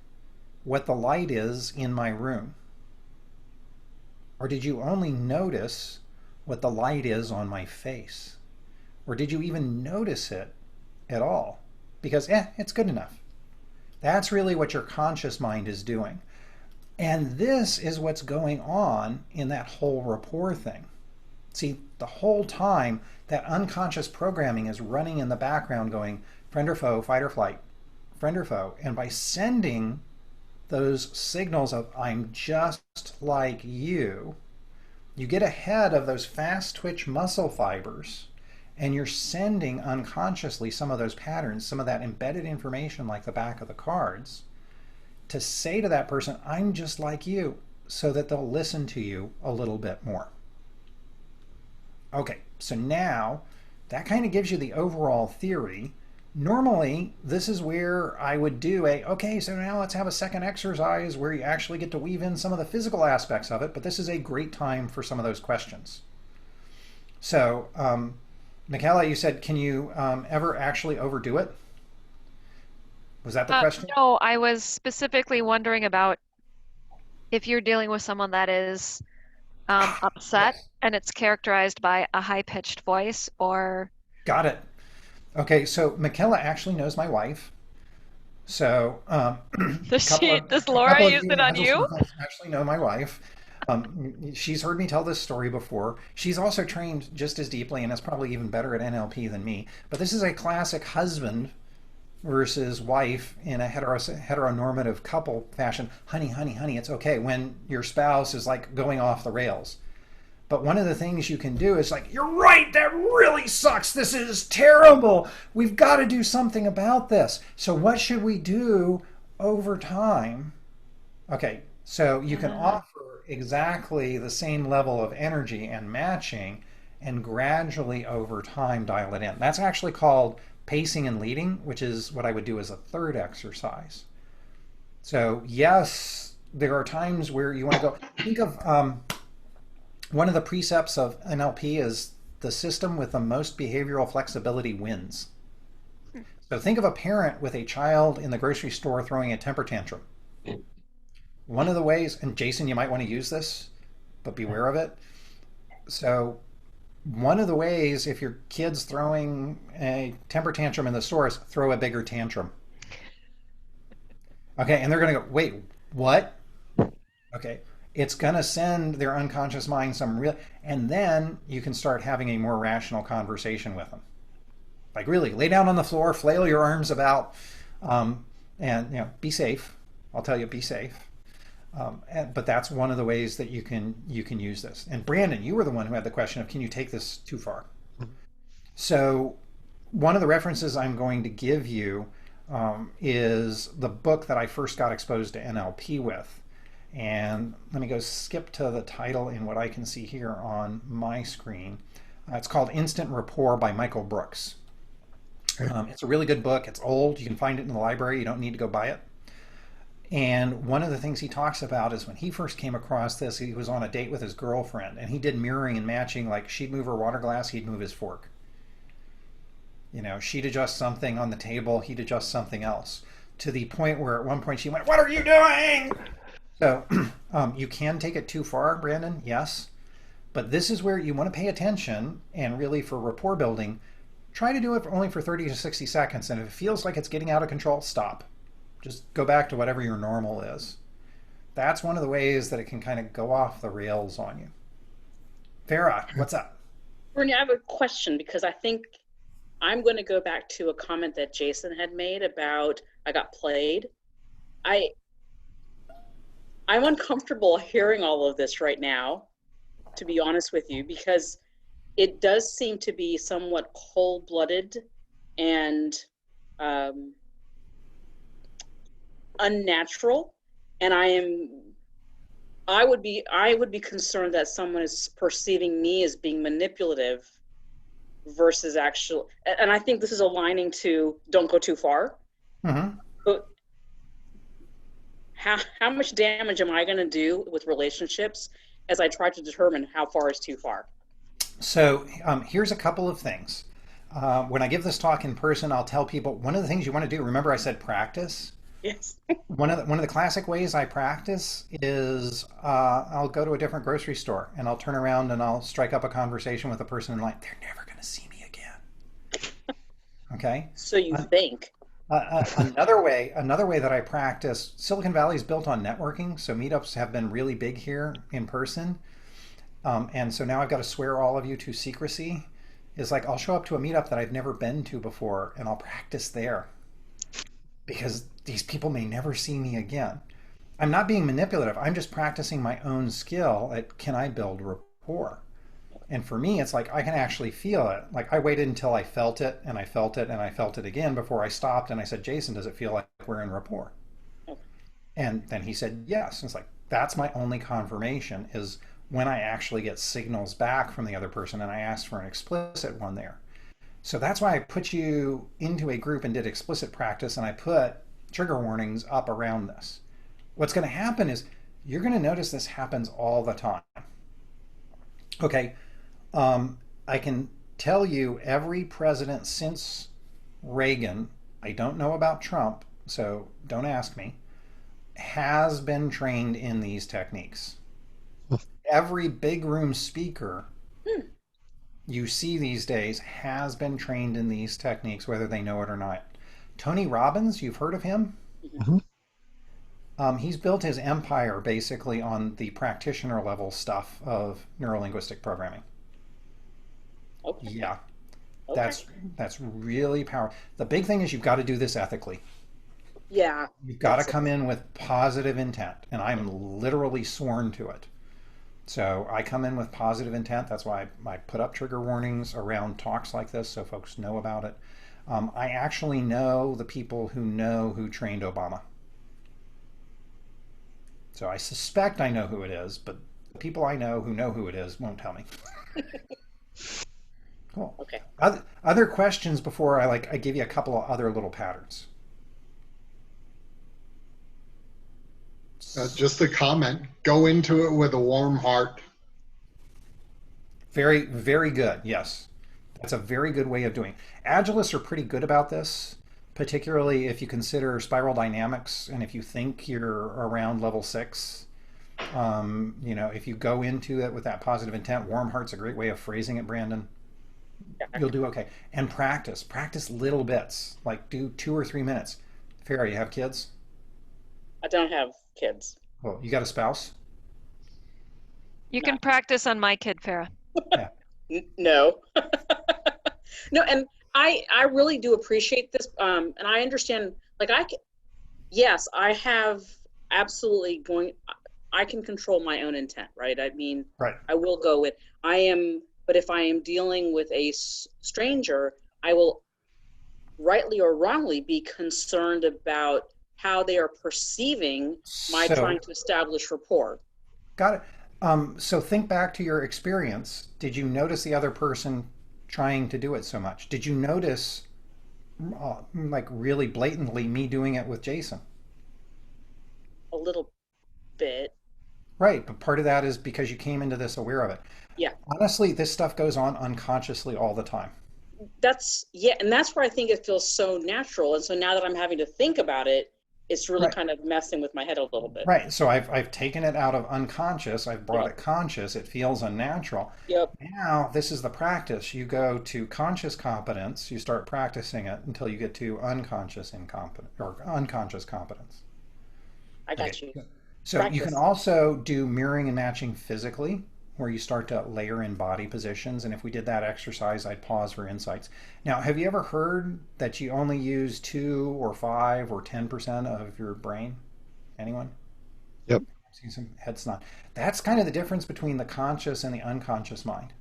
what the light is in my room? Or did you only notice what the light is on my face? Or did you even notice it at all? Because, it's good enough. That's really what your conscious mind is doing. And this is what's going on in that whole rapport thing. See, the whole time, that unconscious programming is running in the background going, friend or foe, fight or flight, friend or foe. And by sending those signals of I'm just like you get ahead of those fast twitch muscle fibers, and you're sending unconsciously some of those patterns, some of that embedded information like the back of the cards, to say to that person, I'm just like you, so that they'll listen to you a little bit more. Okay, so now that kind of gives you the overall theory. Normally, this is where I would do okay, so now let's have a second exercise where you actually get to weave in some of the physical aspects of it, but this is a great time for some of those questions. So, Michaela, you said, can you ever actually overdo it? Was that the question? No, I was specifically wondering about if you're dealing with someone that is upset and it's characterized by a high-pitched voice or... Got it. Okay, so Michaela actually knows my wife. So does Laura use it on you? Actually know my wife. She's heard me tell this story before. She's also trained just as deeply and is probably even better at NLP than me. But this is a classic husband versus wife in a heteronormative couple fashion. Honey, honey, honey, it's okay when your spouse is like going off the rails. But one of the things you can do is like, you're right, that really sucks. This is terrible. We've got to do something about this. So what should we do over time? Okay, so you can offer exactly the same level of energy and matching and gradually over time dial it in. That's actually called pacing and leading, which is what I would do as a third exercise. So yes, there are times where you want to go, think of, one of the precepts of NLP is the system with the most behavioral flexibility wins. So think of a parent with a child in the grocery store throwing a temper tantrum. One of the ways, and Jason, you might want to use this, but beware of it. So one of the ways, if your kid's throwing a temper tantrum in the store, is throw a bigger tantrum. Okay, and they're going to go, wait, what? Okay. It's going to send their unconscious mind some real, and then you can start having a more rational conversation with them. Like really, lay down on the floor, flail your arms about, and be safe. I'll tell you, be safe. But that's one of the ways that you can use this. And Brandon, you were the one who had the question of, can you take this too far? So one of the references I'm going to give you is the book that I first got exposed to NLP with. And let me go skip to the title in what I can see here on my screen. It's called Instant Rapport by Michael Brooks. It's a really good book. It's old. You can find it in the library. You don't need to go buy it. And one of the things he talks about is when he first came across this, he was on a date with his girlfriend, and he did mirroring and matching. Like she'd move her water glass, he'd move his fork. She'd adjust something on the table, he'd adjust something else. To the point where at one point she went, "What are you doing?" So you can take it too far, Brandon, yes. But this is where you want to pay attention, and really for rapport building, try to do it only for 30 to 60 seconds. And if it feels like it's getting out of control, stop. Just go back to whatever your normal is. That's one of the ways that it can kind of go off the rails on you. Farah, what's up? Bernie, I have a question because I think I'm going to go back to a comment that Jason had made about I got played. I'm uncomfortable hearing all of this right now, to be honest with you, because it does seem to be somewhat cold-blooded and unnatural, and I would be concerned that someone is perceiving me as being manipulative versus actual, and I think this is aligning to don't go too far. Mm-hmm. But how much damage am I going to do with relationships as I try to determine how far is too far? So here's a couple of things. When I give this talk in person, I'll tell people one of the things you want to do. Remember, I said practice. Yes. One of the classic ways I practice is I'll go to a different grocery store and I'll turn around and I'll strike up a conversation with a person and like they're never going to see me again. Okay. So you think. Another way that I practice. Silicon Valley is built on networking, so meetups have been really big here in person. And so now I've got to swear all of you to secrecy. Is like I'll show up to a meetup that I've never been to before and I'll practice there because these people may never see me again. I'm not being manipulative. I'm just practicing my own skill at can I build rapport? And for me, it's like I can actually feel it. Like I waited until I felt it and I felt it and I felt it again before I stopped and I said, Jason, does it feel like we're in rapport? And then he said, yes. And it's like, that's my only confirmation is when I actually get signals back from the other person and I asked for an explicit one there. So that's why I put you into a group and did explicit practice and I put trigger warnings up around this. What's going to happen is you're going to notice this happens all the time. Okay, I can tell you every president since Reagan, I don't know about Trump, so don't ask me, has been trained in these techniques. Every big room speaker you see these days has been trained in these techniques, whether they know it or not. Tony Robbins, you've heard of him? Mm-hmm. He's built his empire basically on the practitioner level stuff of neurolinguistic programming. Okay. Yeah, Okay. that's really powerful. The big thing is you've got to do this ethically. Yeah. You've got to come in with positive intent, and I'm literally sworn to it. So I come in with positive intent. That's why I put up trigger warnings around talks like this so folks know about it. I actually know the people who trained Obama. So I suspect I know who it is, but the people I know who it is won't tell me. Cool. Okay. Other questions before I give you a couple of other little patterns? Just a comment. Go into it with a warm heart. Very, very good. Yes. That's a very good way of doing it. Agilists are pretty good about this, particularly if you consider spiral dynamics and if you think you're around level 6. If you go into it with that positive intent, warm heart's a great way of phrasing it, Brandon. You'll do okay. And practice little bits, like do 2 or 3 minutes. Farrah, you have kids? I don't have kids. Well, you got a spouse? You can practice on my kid, Farrah. Yeah. No. No, and I really do appreciate this. And I understand, yes, I have absolutely I can control my own intent, right? I mean, Right. I will go with, but if I am dealing with a stranger, I will rightly or wrongly be concerned about how they are perceiving my trying to establish rapport. Got it. So think back to your experience. Did you notice the other person trying to do it so much? Did you notice, really blatantly, me doing it with Jason? A little bit. Right, but part of that is because you came into this aware of it. Yeah. Honestly, this stuff goes on unconsciously all the time. And that's where I think it feels so natural. And so now that I'm having to think about it, it's really kind of messing with my head a little bit. Right. So I've taken it out of unconscious. I've brought it conscious. It feels unnatural. Yep. Now this is the practice. You go to conscious competence. You start practicing it until you get to unconscious incompetence or unconscious competence. I got you. So you can also do mirroring and matching physically, where you start to layer in body positions. And if we did that exercise, I'd pause for insights. Now, have you ever heard that you only use 2 or 5 or 10% of your brain? Anyone? Yep. See some heads nod. That's kind of the difference between the conscious and the unconscious mind.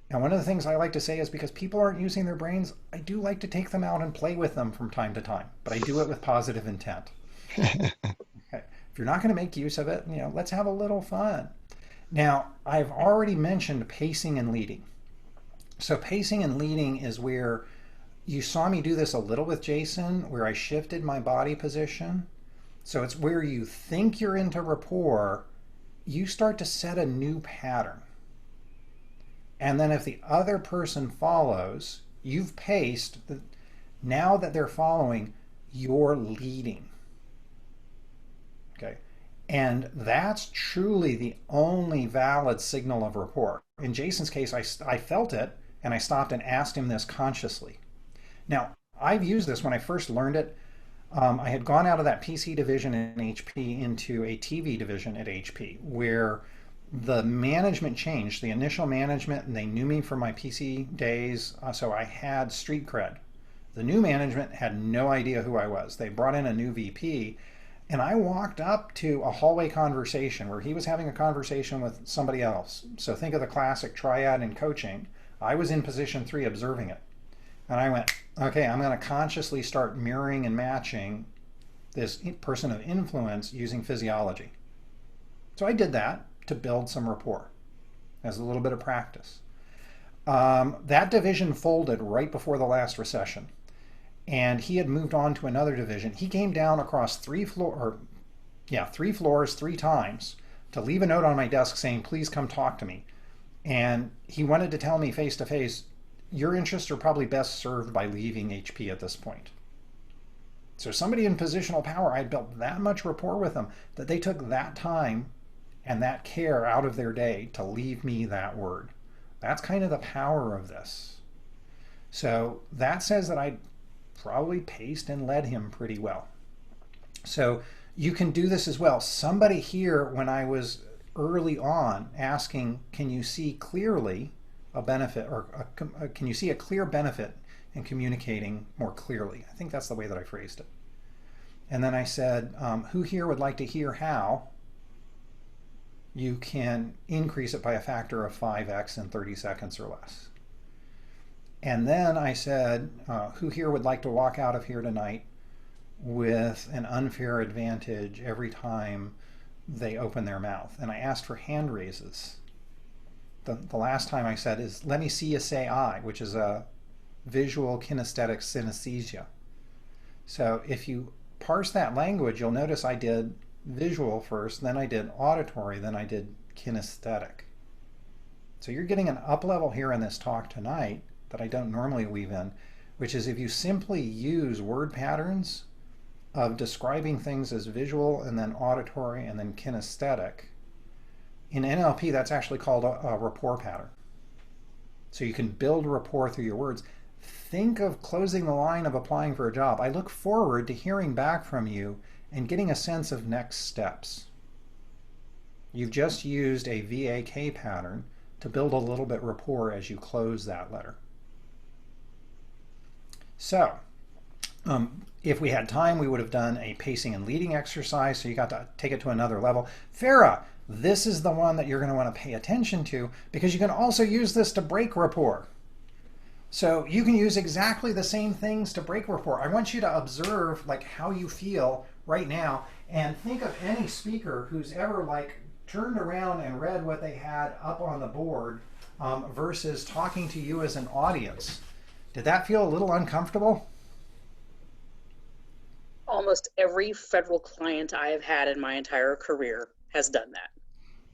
And one of the things I like to say is because people aren't using their brains, I do like to take them out and play with them from time to time, but I do it with positive intent. Okay. If you're not going to make use of it, let's have a little fun. Now, I've already mentioned pacing and leading. So pacing and leading is where you saw me do this a little with Jason, where I shifted my body position. So it's where you think you're into rapport, you start to set a new pattern. And then if the other person follows, you've paced. Now that they're following, you're leading. Okay. And that's truly the only valid signal of rapport. In Jason's case, I felt it, and I stopped and asked him this consciously. Now, I've used this when I first learned it. I had gone out of that PC division in HP into a TV division at HP, where the management changed, the initial management, and they knew me from my PC days, so I had street cred. The new management had no idea who I was. They brought in a new VP, and I walked up to a hallway conversation where he was having a conversation with somebody else. So think of the classic triad in coaching. I was in position 3 observing it. And I went, okay, I'm going to consciously start mirroring and matching this person of influence using physiology. So I did that to build some rapport as a little bit of practice. That division folded right before the last recession, and he had moved on to another division. He came down across 3 floors 3 times to leave a note on my desk saying, please come talk to me. And he wanted to tell me face to face, your interests are probably best served by leaving HP at this point. So somebody in positional power, I built that much rapport with them that they took that time and that care out of their day to leave me that word. That's kind of the power of this. So that says that I probably paced and led him pretty well. So you can do this as well. Somebody here, when I was early on asking, can you see clearly a benefit, or can you see a clear benefit in communicating more clearly? I think that's the way that I phrased it. And then I said, who here would like to hear how you can increase it by a factor of 5x in 30 seconds or less? And then I said, who here would like to walk out of here tonight with an unfair advantage every time they open their mouth? And I asked for hand raises. The last time I said is, let me see you say I, which is a visual kinesthetic synesthesia. So if you parse that language, you'll notice I did visual first, then I did auditory, then I did kinesthetic. So you're getting an up level here in this talk tonight that I don't normally weave in, which is if you simply use word patterns of describing things as visual and then auditory and then kinesthetic, in NLP that's actually called a rapport pattern. So you can build rapport through your words. Think of closing the line of applying for a job. I look forward to hearing back from you and getting a sense of next steps. You've just used a VAK pattern to build a little bit rapport as you close that letter. So, if we had time, we would have done a pacing and leading exercise, so you got to take it to another level. Farah, this is the one that you're going to want to pay attention to, because you can also use this to break rapport. So you can use exactly the same things to break rapport. I want you to observe like how you feel right now, and think of any speaker who's ever like turned around and read what they had up on the board versus talking to you as an audience. Did that feel a little uncomfortable? Almost every federal client I have had in my entire career has done that.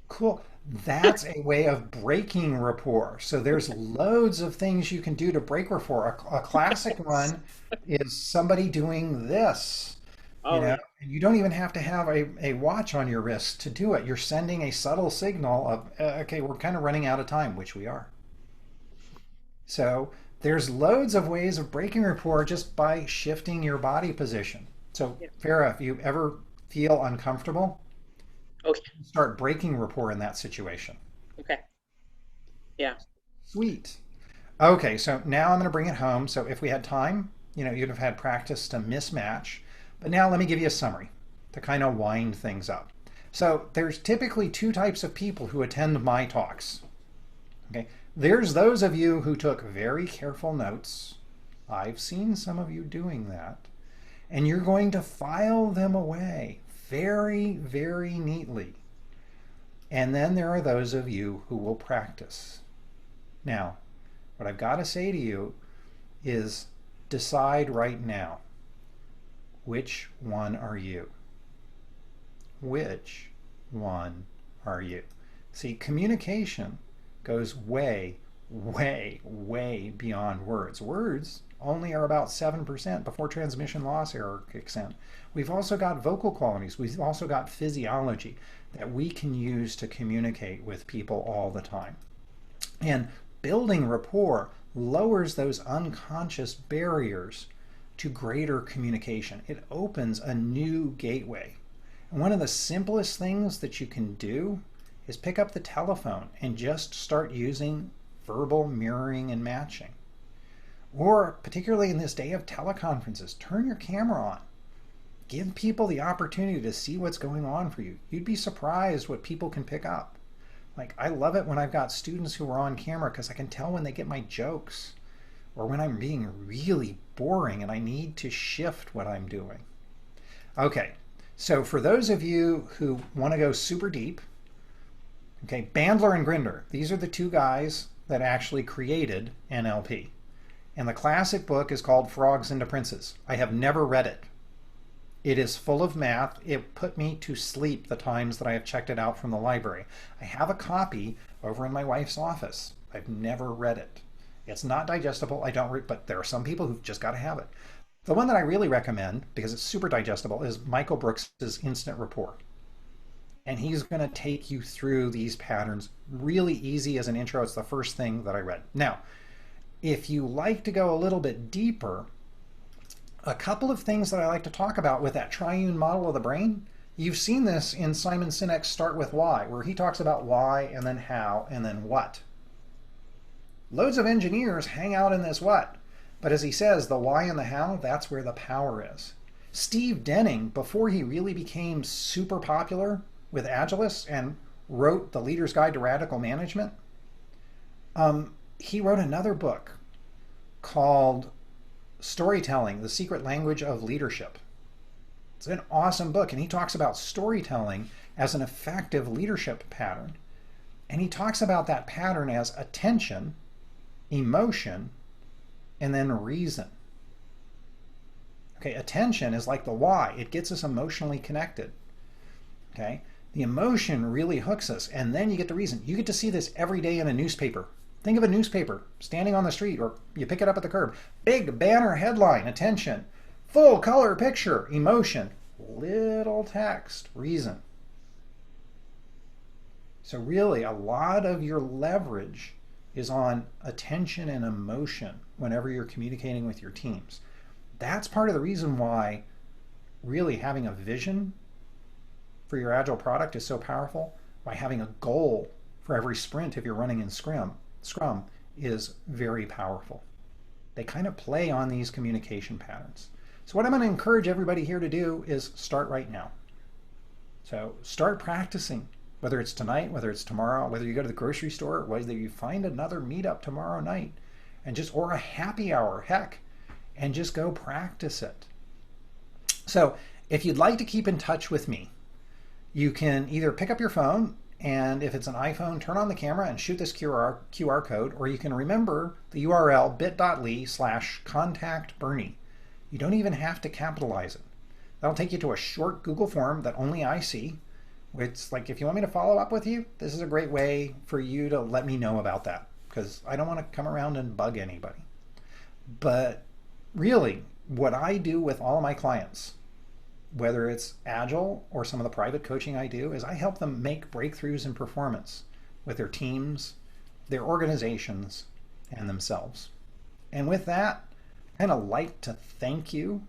Cool. That's a way of breaking rapport. So there's loads of things you can do to break rapport. A classic one is somebody doing this. Oh, yeah. And you don't even have to have a watch on your wrist to do it. You're sending a subtle signal of, okay, we're kind of running out of time, which we are. So there's loads of ways of breaking rapport just by shifting your body position. So Farah, if you ever feel uncomfortable, okay, start breaking rapport in that situation. Okay. Yeah. Sweet. Okay, so now I'm going to bring it home. So if we had time, you'd have had practice to mismatch. But now let me give you a summary to kind of wind things up. So there's typically two types of people who attend my talks. Okay, there's those of you who took very careful notes. I've seen some of you doing that. And you're going to file them away very, very neatly. And then there are those of you who will practice. Now, what I've got to say to you is decide right now, which one are you? Which one are you? See, communication goes way, way, way beyond words. Words only are about 7% before transmission loss error kicks in. We've also got vocal qualities. We've also got physiology that we can use to communicate with people all the time. And building rapport lowers those unconscious barriers to greater communication. It opens a new gateway. And one of the simplest things that you can do is pick up the telephone and just start using verbal mirroring and matching. Or particularly in this day of teleconferences, turn your camera on. Give people the opportunity to see what's going on for you. You'd be surprised what people can pick up. Like, I love it when I've got students who are on camera because I can tell when they get my jokes or when I'm being really boring and I need to shift what I'm doing. Okay, so for those of you who want to go super deep, okay, Bandler and Grinder, these are the two guys that actually created NLP. And the classic book is called Frogs into Princes. I have never read it. It is full of math. It put me to sleep the times that I have checked it out from the library. I have a copy over in my wife's office. I've never read it. It's not digestible. I don't read, but there are some people who've just got to have it. The one that I really recommend, because it's super digestible, is Michael Brooks's Instant Rapport. And he's going to take you through these patterns really easy as an intro. It's the first thing that I read. Now, if you like to go a little bit deeper, a couple of things that I like to talk about with that triune model of the brain. You've seen this in Simon Sinek's Start With Why, where he talks about why and then how and then what. Loads of engineers hang out in this what, but as he says, the why and the how, that's where the power is. Steve Denning, before he really became super popular with Agilists and wrote The Leader's Guide to Radical Management, he wrote another book called Storytelling, The Secret Language of Leadership. It's an awesome book, and he talks about storytelling as an effective leadership pattern. And he talks about that pattern as attention, emotion, and then reason. Okay, attention is like the why. It gets us emotionally connected. Okay, the emotion really hooks us, and then you get the reason. You get to see this every day in a newspaper. Think of a newspaper standing on the street, or you pick it up at the curb. Big banner headline, attention. Full color picture, emotion. Little text, reason. So really, a lot of your leverage is on attention and emotion whenever you're communicating with your teams. That's part of the reason why really having a vision for your Agile product is so powerful, why having a goal for every sprint if you're running in Scrum is very powerful. They kind of play on these communication patterns. So what I'm going to encourage everybody here to do is start right now. So start practicing, whether it's tonight, whether it's tomorrow, whether you go to the grocery store, whether you find another meetup tomorrow night, or a happy hour, heck, and just go practice it. So if you'd like to keep in touch with me, you can either pick up your phone, and if it's an iPhone, turn on the camera and shoot this QR code, or you can remember the URL bit.ly/contactbernie. You don't even have to capitalize it. That'll take you to a short Google form that only I see. It's like, if you want me to follow up with you, this is a great way for you to let me know about that, because I don't want to come around and bug anybody. But really, what I do with all of my clients, whether it's Agile or some of the private coaching I do, is I help them make breakthroughs in performance with their teams, their organizations, and themselves. And with that, I kind of like to thank you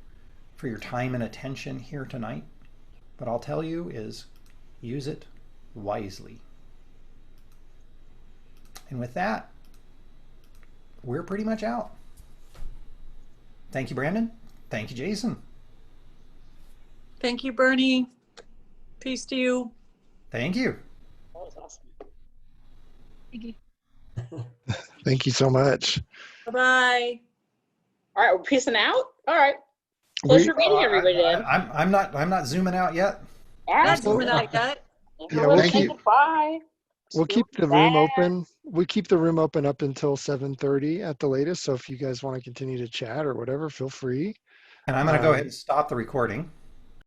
for your time and attention here tonight. What I'll tell you is use it wisely. And with that, we're pretty much out. Thank you, Brandon. Thank you, Jason. Thank you, Bernie. Peace to you. Thank you. That was awesome. Thank you. Thank you so much. Bye-bye. All right, we're peacing out. All right. Pleasure meeting everybody. Then. I'm not zooming out yet. All Not right. doing that yet. Yeah, we'll Thank keep you. Bye. we'll keep the room open. We keep the room open up until 7:30 at the latest. So if you guys want to continue to chat or whatever, feel free. And I'm going to go ahead and stop the recording.